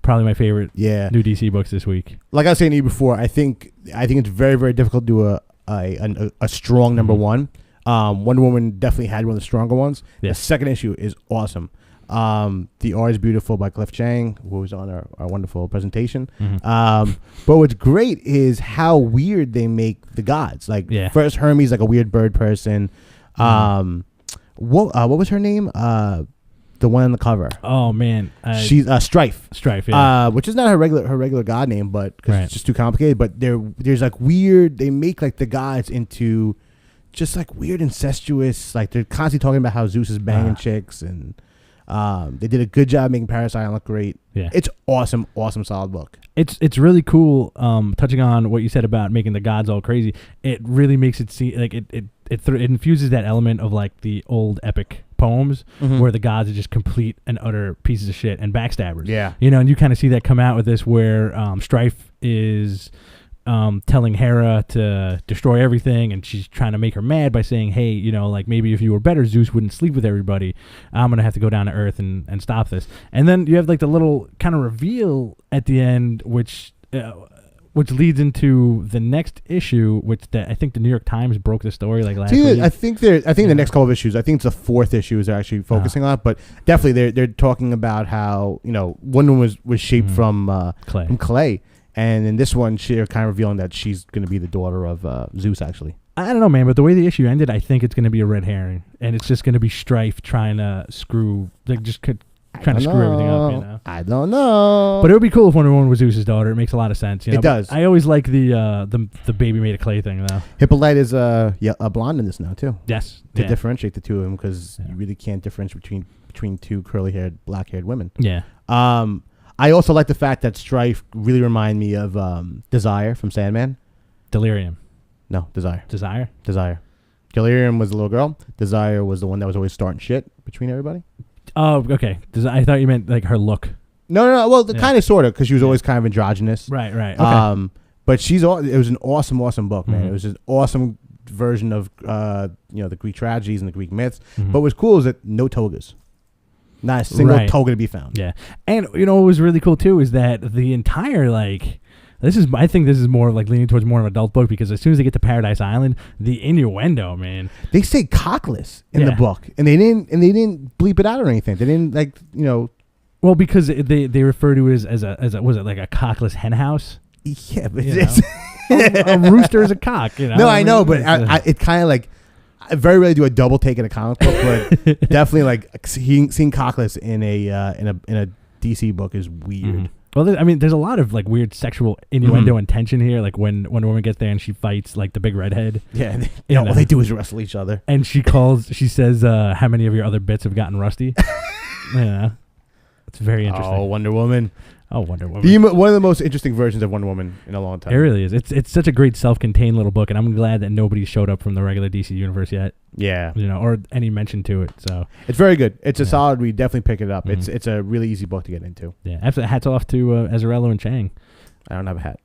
probably my favorite. Yeah. New DC books this week. Like I was saying to you before, I think it's very, very difficult to do a strong number one. Wonder Woman definitely had one of the stronger ones. Yeah. The second issue is awesome. The art is beautiful by Cliff Chiang, who was on our wonderful presentation. But what's great is how weird they make the gods. Like first Hermes, like a weird bird person. What was her name? The one on the cover. Oh man, she's Strife. Strife, yeah. Which is not her regular god name, but because it's just too complicated. But there's like weird. They make like the gods into just like weird incestuous. Like they're constantly talking about how Zeus is banging chicks, and they did a good job making Paris Island look great. Yeah, it's awesome, solid book. It's really cool. Touching on what you said about making the gods all crazy, it really makes it seem like it infuses that element of like the old epic poems where the gods are just complete and utter pieces of shit and backstabbers. Yeah, and you kind of see that come out with this where Strife is telling Hera to destroy everything, and she's trying to make her mad by saying, hey, like maybe if you were better, Zeus wouldn't sleep with everybody. I'm gonna have to go down to Earth and stop this. And then you have like the little kind of reveal at the end, which leads into the next issue, I think the New York Times broke the story like last week. I think the next couple of issues, I think it's the fourth issue is they're actually focusing on, but definitely they're talking about how Wonder Woman was shaped from clay. And in this one, they're kind of revealing that she's going to be the daughter of Zeus, actually. I don't know, man, but the way the issue ended, I think it's going to be a red herring. And it's just going to be Strife trying to screw everything up, I don't know. But it would be cool if Wonder Woman was Zeus's daughter. It makes a lot of sense. It does. I always like the baby made of clay thing, though. Hippolyte is a blonde in this now, too. Yes. To differentiate the two of them, because you really can't differentiate between two curly-haired, black-haired women. Yeah. I also like the fact that Strife really remind me of Desire from Sandman. Delirium. No, Desire. Desire. Delirium was the little girl. Desire was the one that was always starting shit between everybody. Oh, okay. I thought you meant like her look. No. Well, kind of, sort of, because she was always kind of androgynous. Right. Okay. But it was an awesome book, man. It was an awesome version of the Greek tragedies and the Greek myths. But what's cool is that no togas. Not a single toga to be found. Yeah. And what was really cool too is that the entire I think this is more like leaning towards more of an adult book, because as soon as they get to Paradise Island, the innuendo, man. They say cockless in the book, and they didn't bleep it out or anything. They didn't Well, because they refer to it as a was it like a cockless hen house? Yeah, but a rooster is a cock. No, I know, but it kind of like. I very rarely do a double take in a comic book, but definitely like seeing cockless in a DC book is weird. Well, there's a lot of like weird sexual innuendo and tension here. Like when a woman gets there and she fights like the big redhead. Yeah, all they do is wrestle each other. And she says, "How many of your other bits have gotten rusty?" Yeah, it's very interesting. Oh, Wonder Woman. One of the most interesting versions of Wonder Woman in a long time. It really is. It's such a great self-contained little book, and I'm glad that nobody showed up from the regular DC universe yet. Yeah, or any mention to it. So it's very good. It's a solid read. Definitely pick it up. It's a really easy book to get into. Yeah, absolutely. Hats off to Azzarello and Chiang. I don't have a hat.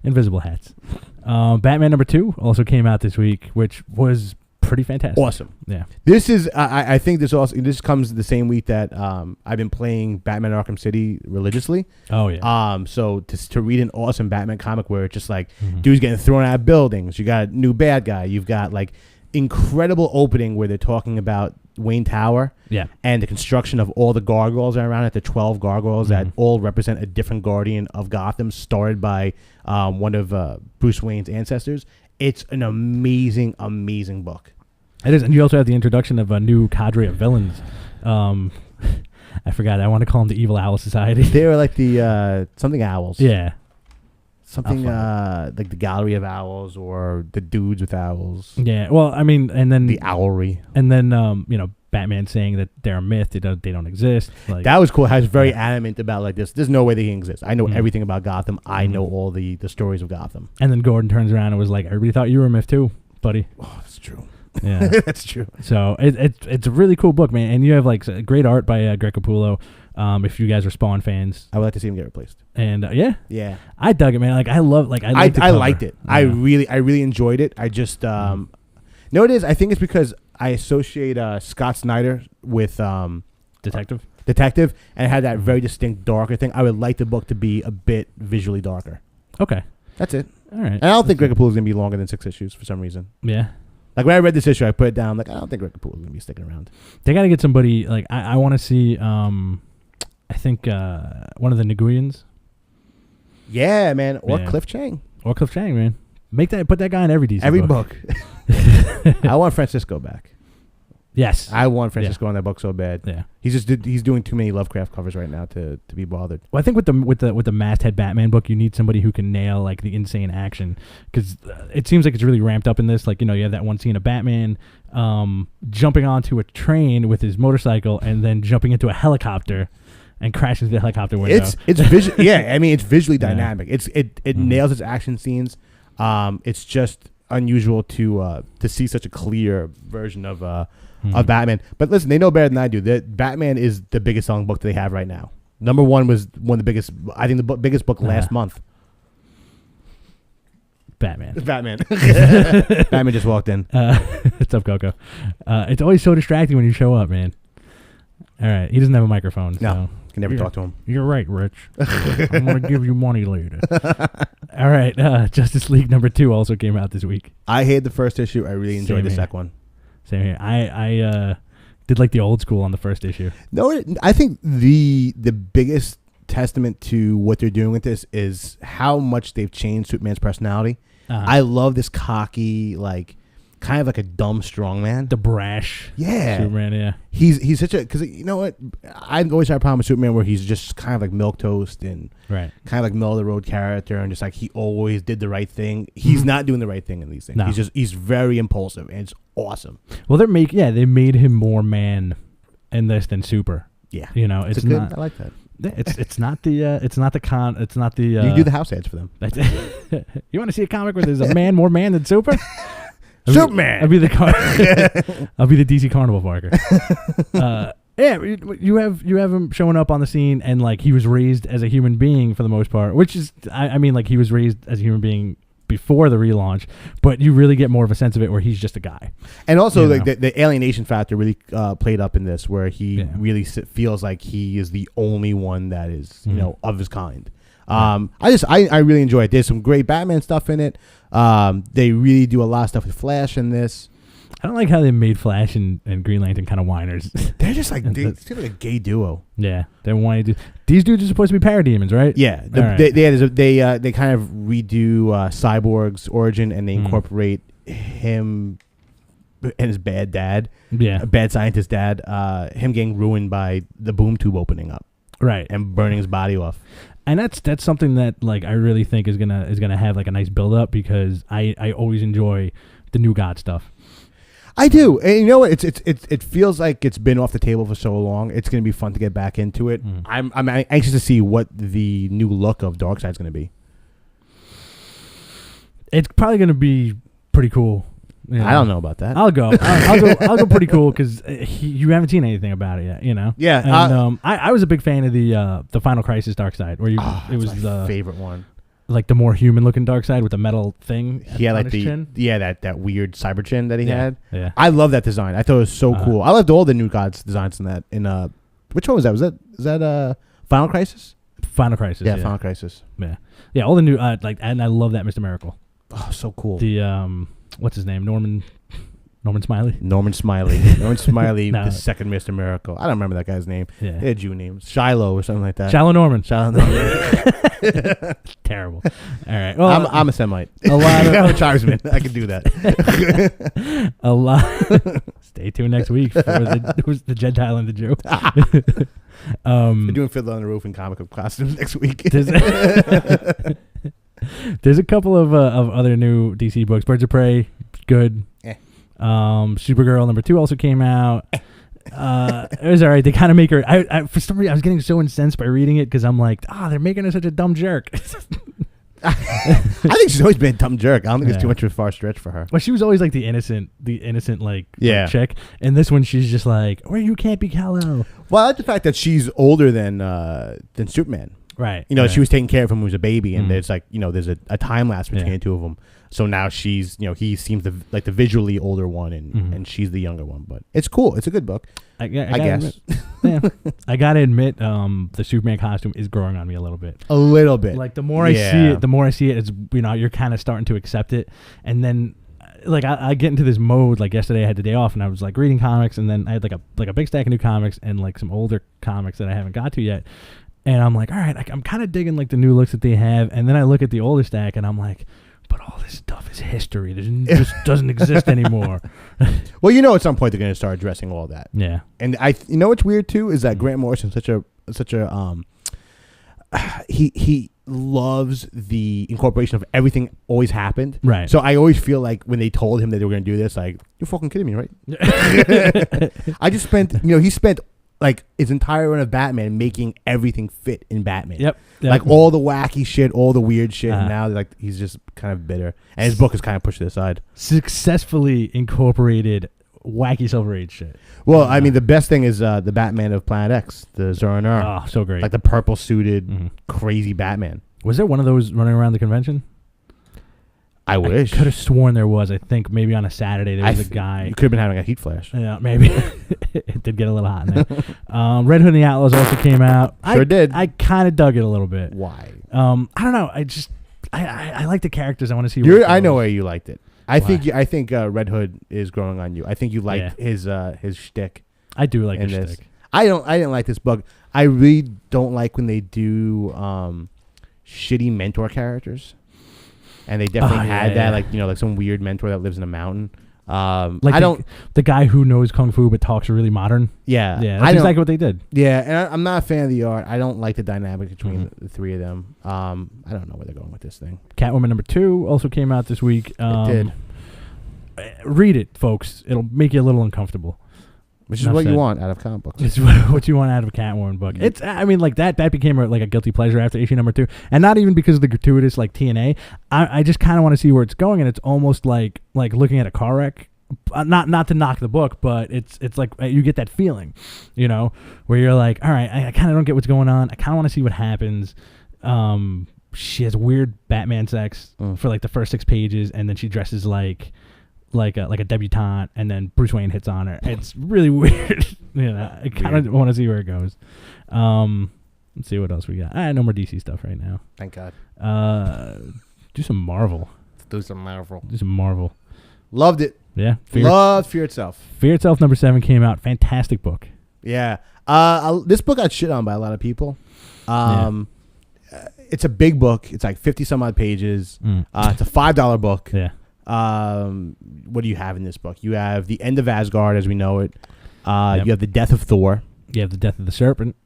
Invisible hats. Batman #2 also came out this week, which was pretty fantastic. Awesome. Yeah. This is I think this comes the same week that I've been playing Batman Arkham City religiously. Oh yeah. So to read an awesome Batman comic where it's just like dudes getting thrown out of buildings, you got a new bad guy, you've got like incredible opening where they're talking about Wayne Tower, and the construction of all the gargoyles around it, the 12 gargoyles that all represent a different guardian of Gotham, started by one of Bruce Wayne's ancestors. It's an amazing book. It is, and you also have the introduction of a new cadre of villains. I forgot. I want to call them the Evil Owl Society. They were like the something owls. Yeah. Something like the Gallery of Owls or the Dudes with Owls. Yeah. Well, and then the Owlry, and then Batman saying that they're a myth. They don't exist. Like, that was cool. I was very adamant about like this. There's no way they can exist. I know everything about Gotham. I know all the stories of Gotham. And then Gordon turns around and was like, "Everybody thought you were a myth too, buddy." Oh, that's true. Yeah, that's true. So it's a really cool book, man. And you have like great art by Greg Capullo. If you guys are Spawn fans, I would like to see him get replaced. And yeah, I dug it, man. Like I liked it. Yeah. I really enjoyed it. I just no, it is. I think it's because I associate Scott Snyder with Detective. detective, and it had that very distinct darker thing. I would like the book to be a bit visually darker. Okay. That's it. All right. And I don't think Rick Capullo is going to be longer than 6 issues for some reason. Yeah. Like when I read this issue, I put it down. Like I don't think Rick Capullo is going to be sticking around. They got to get somebody like I want to see. I think one of the Nguyen's. Yeah, man. Or Cliff Chiang. Or Cliff Chiang, man. Put that guy in every DC book. I want Francisco back. Yes, I want Francisco on that book so bad. Yeah, he's doing too many Lovecraft covers right now to be bothered. Well, I think with the masthead Batman book, you need somebody who can nail like the insane action, because it seems like it's really ramped up in this. Like, you know, you have that one scene of Batman jumping onto a train with his motorcycle and then jumping into a helicopter and crashing into the helicopter window. Yeah, I mean it's visually dynamic. It nails its action scenes. It's just unusual to see such a clear version of Batman. But listen, they know better than I do. That Batman is the biggest selling book that they have right now. Number one was one of the biggest. I think the biggest book last month. Batman. Batman just walked in. What's up, Coco? It's always so distracting when you show up, man. All right, he doesn't have a microphone. No, so. Can never talk to him. You're right, Rich. I'm going to give you money later. All right, Justice League #2 also came out this week. I hated the first issue. I really enjoyed the second one. Same here. I did like the old school on the first issue. No, I think the biggest testament to what they're doing with this is how much they've changed Superman's personality. I love this cocky, like, kind of like a dumb strong man. The brash Superman, yeah. He's such a, because you know what, I've always had a problem with Superman where he's just kind of like milquetoast and kind of like middle of the road character, and just like he always did the right thing. He's not doing the right thing in these things. No. He's very impulsive, and it's awesome. Well, they made him more man in this than Super. Yeah, you know, it's good, not. I like that. It's not the you do the house ads for them. You want to see a comic where there's a man more man than Super? Superman. I'll be the DC Carnival Parker. Yeah, you have him showing up on the scene, and like he was raised as a human being for the most part, which is I mean like he was raised as a human being before the relaunch, but you really get more of a sense of it where he's just a guy. And also like the alienation factor really played up in this, where he really feels like he is the only one that is you know of his kind. I really enjoy it. There's some great Batman stuff in it. They really do a lot of stuff with Flash in this. I don't like how they made Flash and Green Lantern kind of whiners. They're just like they seem like a gay duo. Yeah, they're whiny. These dudes are supposed to be parademons, right? Yeah, they kind of redo Cyborg's origin, and they incorporate him and his bad dad, bad scientist dad, him getting ruined by the boom tube opening up, right, and burning his body off. And that's something that like I really think is gonna have like a nice build up, because I always enjoy the New God stuff. I do, and you know what? It feels like it's been off the table for so long. It's going to be fun to get back into it. I'm anxious to see what the new look of Darkseid's going to be. It's probably going to be pretty cool. You know? I don't know about that. I'll go. I'll go pretty cool, because you haven't seen anything about it yet. You know. Yeah. And I was a big fan of the Final Crisis Darkseid, where it was my favorite one. Like the more human looking Darkseid with the metal thing. He had like chin. that weird cyber chin that he had. Yeah. I love that design. I thought it was so cool. I loved all the New Gods designs in that. Which one was that? Was that Final Crisis? Final Crisis. Yeah, Final Crisis. Yeah. Yeah, all the new and I love that Mr. Miracle. Oh, so cool. The what's his name? Norman Smiley? Norman Smiley, the second Mr. Miracle. I don't remember that guy's name. Yeah. They had Jew names. Shiloh or something like that. Shiloh Norman. Terrible. All right. Well, I'm a Semite. A lot of I'm a tribesman. I can do that. A lot. Stay tuned next week for the Gentile and the Jew. We're doing Fiddler on the Roof and comic book costumes next week. There's a couple of other new DC books. Birds of Prey, good. Supergirl #2 also came out. It was all right. They kind of make her. I for some reason I was getting so incensed by reading it, because I'm like, they're making her such a dumb jerk. I think she's always been a dumb jerk. I don't think it's too much of a far stretch for her. Well, she was always like the innocent like chick. And this one, she's just like, you can't be Kal-El. Well, I like the fact that she's older than Superman. Right. You know, right. she was taking care of him when he was a baby, and there's like, there's a time lapse between the two of them. So now she's, he seems like the visually older one, and she's the younger one. But it's cool. It's a good book. I guess. I gotta admit, the Superman costume is growing on me a little bit. A little bit. Like the more I see it, it's you're kind of starting to accept it, and then. Like I get into this mode. Like yesterday, I had the day off, and I was like reading comics, and then I had like a big stack of new comics and like some older comics that I haven't got to yet. And I'm like, all right, I'm kind of digging like the new looks that they have. And then I look at the older stack, and I'm like, but all this stuff is history. It just doesn't exist anymore. Well, at some point they're going to start addressing all that. Yeah. And what's weird too is that Grant Morrison's such a he loves the incorporation of everything always happened. Right. So I always feel like when they told him that they were going to do this, like, you're fucking kidding me, right? I just spent, he spent like his entire run of Batman making everything fit in Batman. Yep. Like all the wacky shit, all the weird shit. And now like he's just kind of bitter. And his book is kind of pushed to the side. Successfully incorporated wacky Silver Age shit. Well, I mean, the best thing is the Batman of Planet X, the Zur-En-Arrh. Oh, so great. Like the purple suited, crazy Batman. Was there one of those running around the convention? I wish. I could have sworn there was. I think maybe on a Saturday there was a guy. You could have been having a heat flash. Yeah, maybe. It did get a little hot in there. Red Hood and the Outlaws also came out. Sure did. I kind of dug it a little bit. Why? I don't know. I like the characters. I want to see. I know why you liked it. I think Red Hood is growing on you. I think you liked his shtick. I do like his shtick. I didn't like this book. I really don't like when they do shitty mentor characters. And they definitely had that, like some weird mentor that lives in a mountain. The guy who knows kung fu but talks really modern. Yeah, that's exactly what they did. Yeah, and I'm not a fan of the art. I don't like the dynamic between the three of them. I don't know where they're going with this thing. Catwoman #2 also came out this week. It did. Read it, folks. It'll make you a little uncomfortable. Which is what you want out of comic books. It's what you want out of a Catwoman book. It's, I mean, like that became like a guilty pleasure after issue #2, and not even because of the gratuitous like TNA. I just kind of want to see where it's going, and it's almost like looking at a car wreck. Not to knock the book, but it's like you get that feeling, where you're like, all right, I kind of don't get what's going on. I kind of want to see what happens. She has weird Batman sex for like the first 6 pages, and then she dresses like a debutante, and then Bruce Wayne hits on her. It's really weird. I kind of want to see where it goes. Let's see what else we got. No more DC stuff right now. Thank God. Do some Marvel. Do some Marvel. Loved it. Yeah. Loved Fear Itself. Fear Itself #7 came out. Fantastic book. Yeah. This book got shit on by a lot of people. It's a big book. It's like 50 some odd pages. It's a $5 book. Yeah. What do you have in this book? You have the end of Asgard as we know it. You have the death of Thor. You have the death of the Serpent.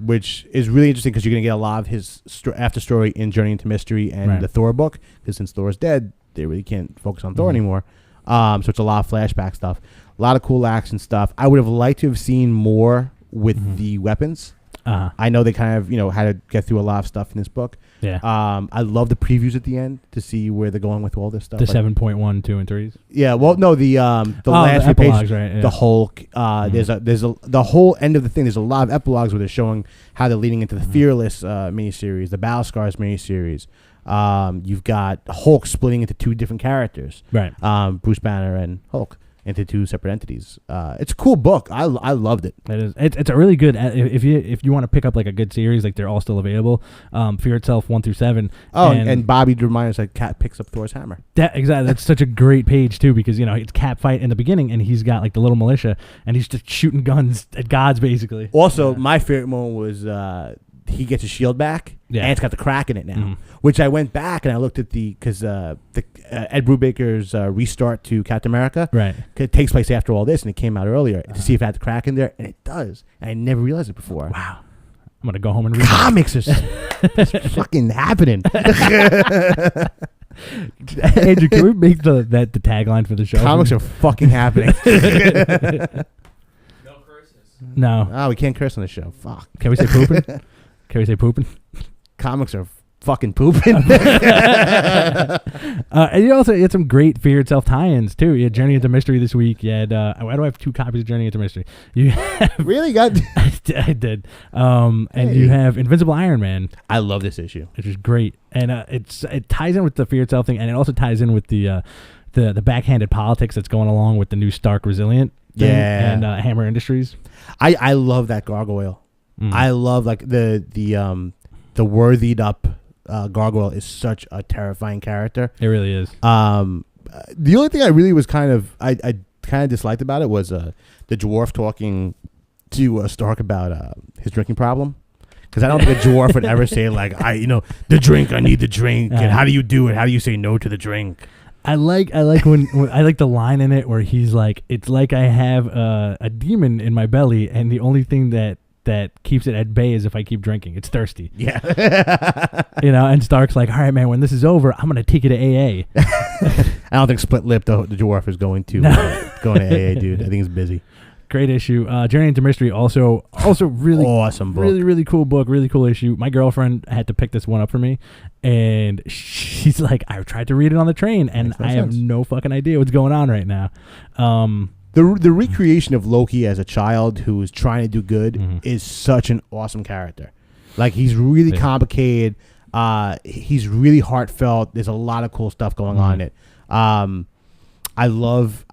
Which is really interesting because you're going to get a lot of his after story in Journey into Mystery and the Thor book. Because since Thor's dead, they really can't focus on Thor anymore. So it's a lot of flashback stuff. A lot of cool action stuff. I would have liked to have seen more with the weapons. I know they kind of had to get through a lot of stuff in this book. Yeah. I love the previews at the end to see where they're going with all this stuff. The 7.1, 2, and 3s. Yeah. Well, no, the last few pages, right, yeah. the Hulk. There's the whole end of the thing. There's a lot of epilogues where they're showing how they're leading into the Fearless miniseries, the Battle Scars miniseries. You've got Hulk splitting into 2 different characters. Right. Bruce Banner and Hulk into 2 separate entities. It's a cool book. I loved it. It is. It's a really good. If you want to pick up like a good series, like they're all still available. Fear Itself 1 through 7. Oh, and Bobby reminds us that Cat picks up Thor's hammer. Exactly. That's such a great page too, because it's Cat fight in the beginning, and he's got like the little militia, and he's just shooting guns at gods basically. Also, my favorite moment was he gets his shield back, and it's got the crack in it now. Which I went back and I looked at because Ed Brubaker's restart to Captain America, right? It takes place after all this, and it came out earlier to see if it had the crack in there, and it does. And I never realized it before. Wow! I'm gonna go home and read comics. It's fucking happening. Andrew, can we make the tagline for the show? Comics are fucking happening. No curses. No. Oh, we can't curse on the show. Fuck. Can we say pooping? Can we say pooping? Comics are fucking pooping. And you also had some great Fear Itself tie-ins too. You had Journey into Mystery this week. You had why do I have 2 copies of Journey into Mystery? You have, really got? I did. And you have Invincible Iron Man. I love this issue, which is great, and it ties in with the Fear Itself thing, and it also ties in with the backhanded politics that's going along with the new Stark Resilient thing and Hammer Industries. I love that gargoyle. I love like the worthied up gargoyle is such a terrifying character. It really is. The only thing I really was kind of disliked about it was the dwarf talking to Stark about his drinking problem. Because I don't think a dwarf would ever say like, the drink, I need the drink, and how do you do it? How do you say no to the drink? I like when I like the line in it where he's like, it's like I have a demon in my belly, and the only thing that keeps it at bay is if I keep drinking. It's thirsty. Yeah. And Stark's like, all right, man, when this is over, I'm going to take you to AA. I don't think Split Lip, the dwarf, is going to AA, dude. I think he's busy. Great issue. Journey into Mystery, also really awesome book. Really, really cool book. Really cool issue. My girlfriend had to pick this one up for me, and she's like, I tried to read it on the train, and I have no fucking idea what's going on right now. The recreation of Loki as a child who is trying to do good is such an awesome character. Like, he's really complicated. He's really heartfelt. There's a lot of cool stuff going on in it. I love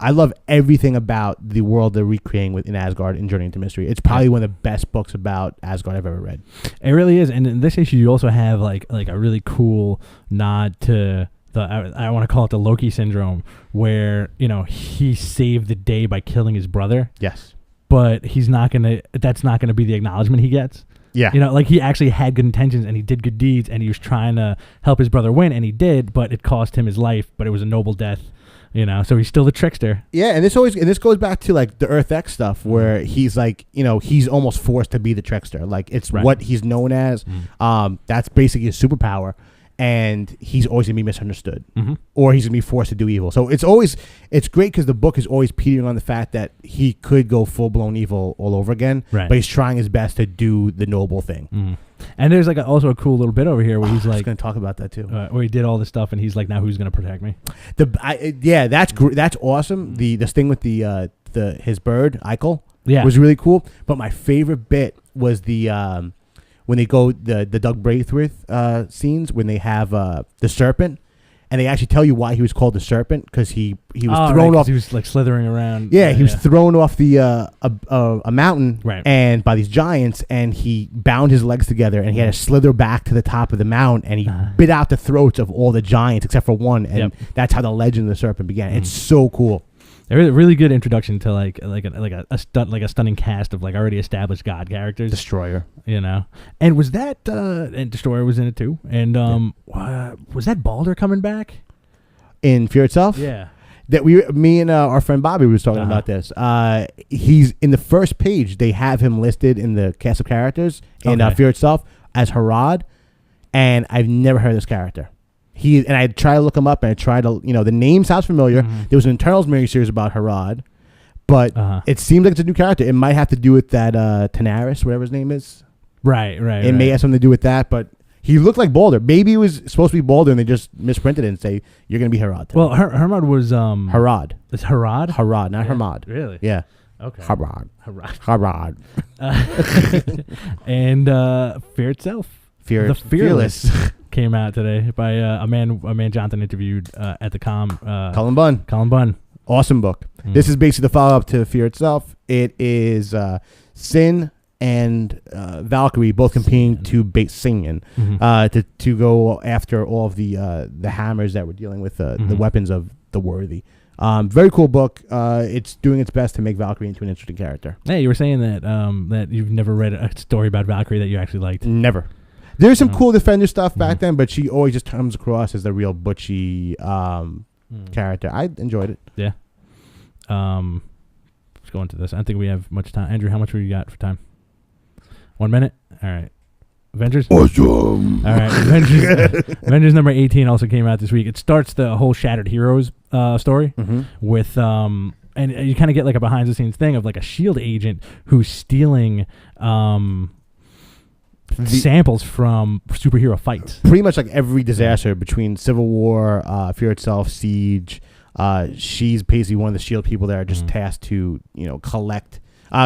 everything about the world they're recreating in Asgard in Journey into Mystery. It's probably one of the best books about Asgard I've ever read. It really is. And in this issue, you also have like a really cool nod to I want to call it the Loki syndrome, where he saved the day by killing his brother. Yes, but that's not gonna be the acknowledgement he gets. Yeah, like he actually had good intentions and he did good deeds and he was trying to help his brother win, and he did, but it cost him his life. But it was a noble death. So he's still the trickster. Yeah, and this goes back to like the Earth X stuff, where he's like, he's almost forced to be the trickster. Like, it's what he's known as. That's basically his superpower, and he's always gonna be misunderstood, or he's gonna be forced to do evil. So it's great because the book is always petering on the fact that he could go full blown evil all over again, but he's trying his best to do the noble thing. And there's like also a cool little bit over here where he's like, going to talk about that too, where he did all this stuff and he's like, now who's going to protect me? That's awesome. This thing with his bird Eichel, was really cool. But my favorite bit was the when they go the Doug Braithwaite scenes when they have the serpent. And they actually tell you why he was called the serpent, because he was thrown off. He was like slithering around. Yeah, he was thrown off the a mountain, and by these giants, and he bound his legs together, and he had to slither back to the top of the mount, and he bit out the throats of all the giants except for one, and that's how the legend of the serpent began. It's so cool. A really good introduction to a stunning cast of like already established god characters. Destroyer, and was that and Destroyer was in it too, and was that Balder coming back in Fear Itself? Yeah, that me and our friend Bobby was talking about this. He's in the first page. They have him listed in the cast of characters in Fear Itself as Harad, and I've never heard of this character. I tried to look him up, and I tried to, the name sounds familiar. There was an Eternals miniseries about Harad, but it seems like it's a new character. It might have to do with that Tanaris, whatever his name is. Right. It may have something to do with that, but he looked like Balder. Maybe he was supposed to be Balder, and they just misprinted it and say, you're going to be Harad. Well, Harad was... Harad. It's Harad? Harad, not Hermod. Really? Yeah. Okay. Harad. And Fear Itself. The Fearless. Came out today by a man Jonathan interviewed at the Cullen Bunn. Cullen Bunn. Awesome book. This is basically the follow-up to Fear Itself. It is Sin and Valkyrie both competing to bait Singin to go after all of the hammers that were dealing with the weapons of the worthy. Very cool book. It's doing its best to make Valkyrie into an interesting character. Hey, you were saying that that you've never read a story about Valkyrie that you actually liked. Never. There's some cool Defender stuff back then, but she always just comes across as the real butchy character. I enjoyed it. Yeah. Let's go into this. I don't think we have much time. Andrew, how much we got for time? 1 minute? All right. Avengers? Awesome. All right. Avengers number 18 also came out this week. It starts the whole Shattered Heroes story with... and you kind of get like a behind-the-scenes thing of like a S.H.I.E.L.D. agent who's stealing... samples from superhero fights. Pretty much like every disaster between Civil War, Fear Itself, Siege. She's basically one of the SHIELD people that are just tasked to collect,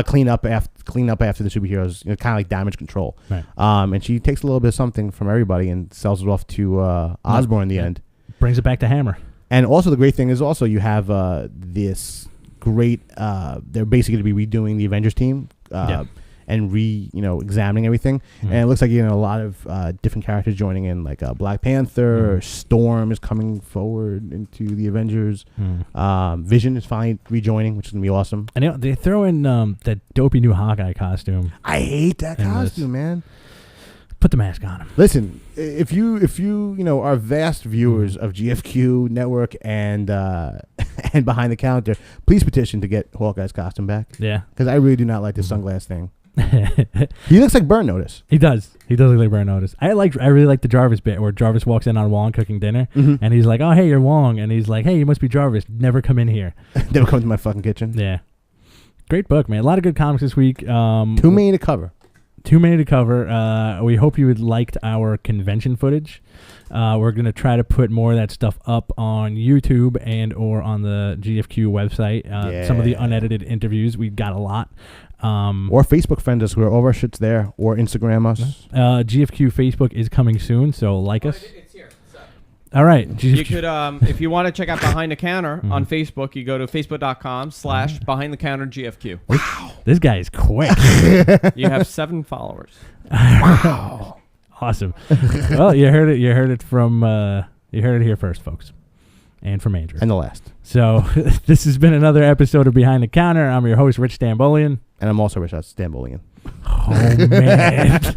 clean up after the superheroes, kind of like damage control. Right. And she takes a little bit of something from everybody and sells it off to Osborn in the end. Brings it back to Hammer. And also the great thing is also you have this great. They're basically going to be redoing the Avengers team. And examining everything, and it looks like a lot of different characters joining in, like Black Panther, Storm is coming forward into the Avengers, Vision is finally rejoining, which is gonna be awesome. And they throw in that dopey new Hawkeye costume. I hate that costume, man. Put the mask on him. Listen, if you are vast viewers of GFQ Network and and Behind the Counter, please petition to get Hawkeye's costume back. Yeah, because I really do not like this sunglass thing. He looks like Burn Notice. He does look like Burn Notice. I really like the Jarvis bit where Jarvis walks in on Wong cooking dinner, and he's like, "Oh, hey, you're Wong," and he's like, "Hey, you must be Jarvis. Never come in here. Never come to my fucking kitchen." Yeah, great book, man. A lot of good comics this week. Too many to cover. We hope you liked our convention footage. We're going to try to put more of that stuff up on YouTube and or on the GFQ website. Some of the unedited interviews, we got a lot. Or Facebook friend us, where all of our shit's there, or Instagram us. GFQ Facebook is coming soon, so like us. It's here. All right. You could, if you want to check out Behind the Counter on Facebook, you go to facebook.com/BehindTheCounterGFQ. Wow. This guy is quick. You have 7 followers. Wow. Awesome. Well, you heard it. You heard it from. You heard it here first, folks, and from Andrew. And the last. So this has been another episode of Behind the Counter. I'm your host, Rich Stambolian. And I'm also Rich Stambolian. Oh, man.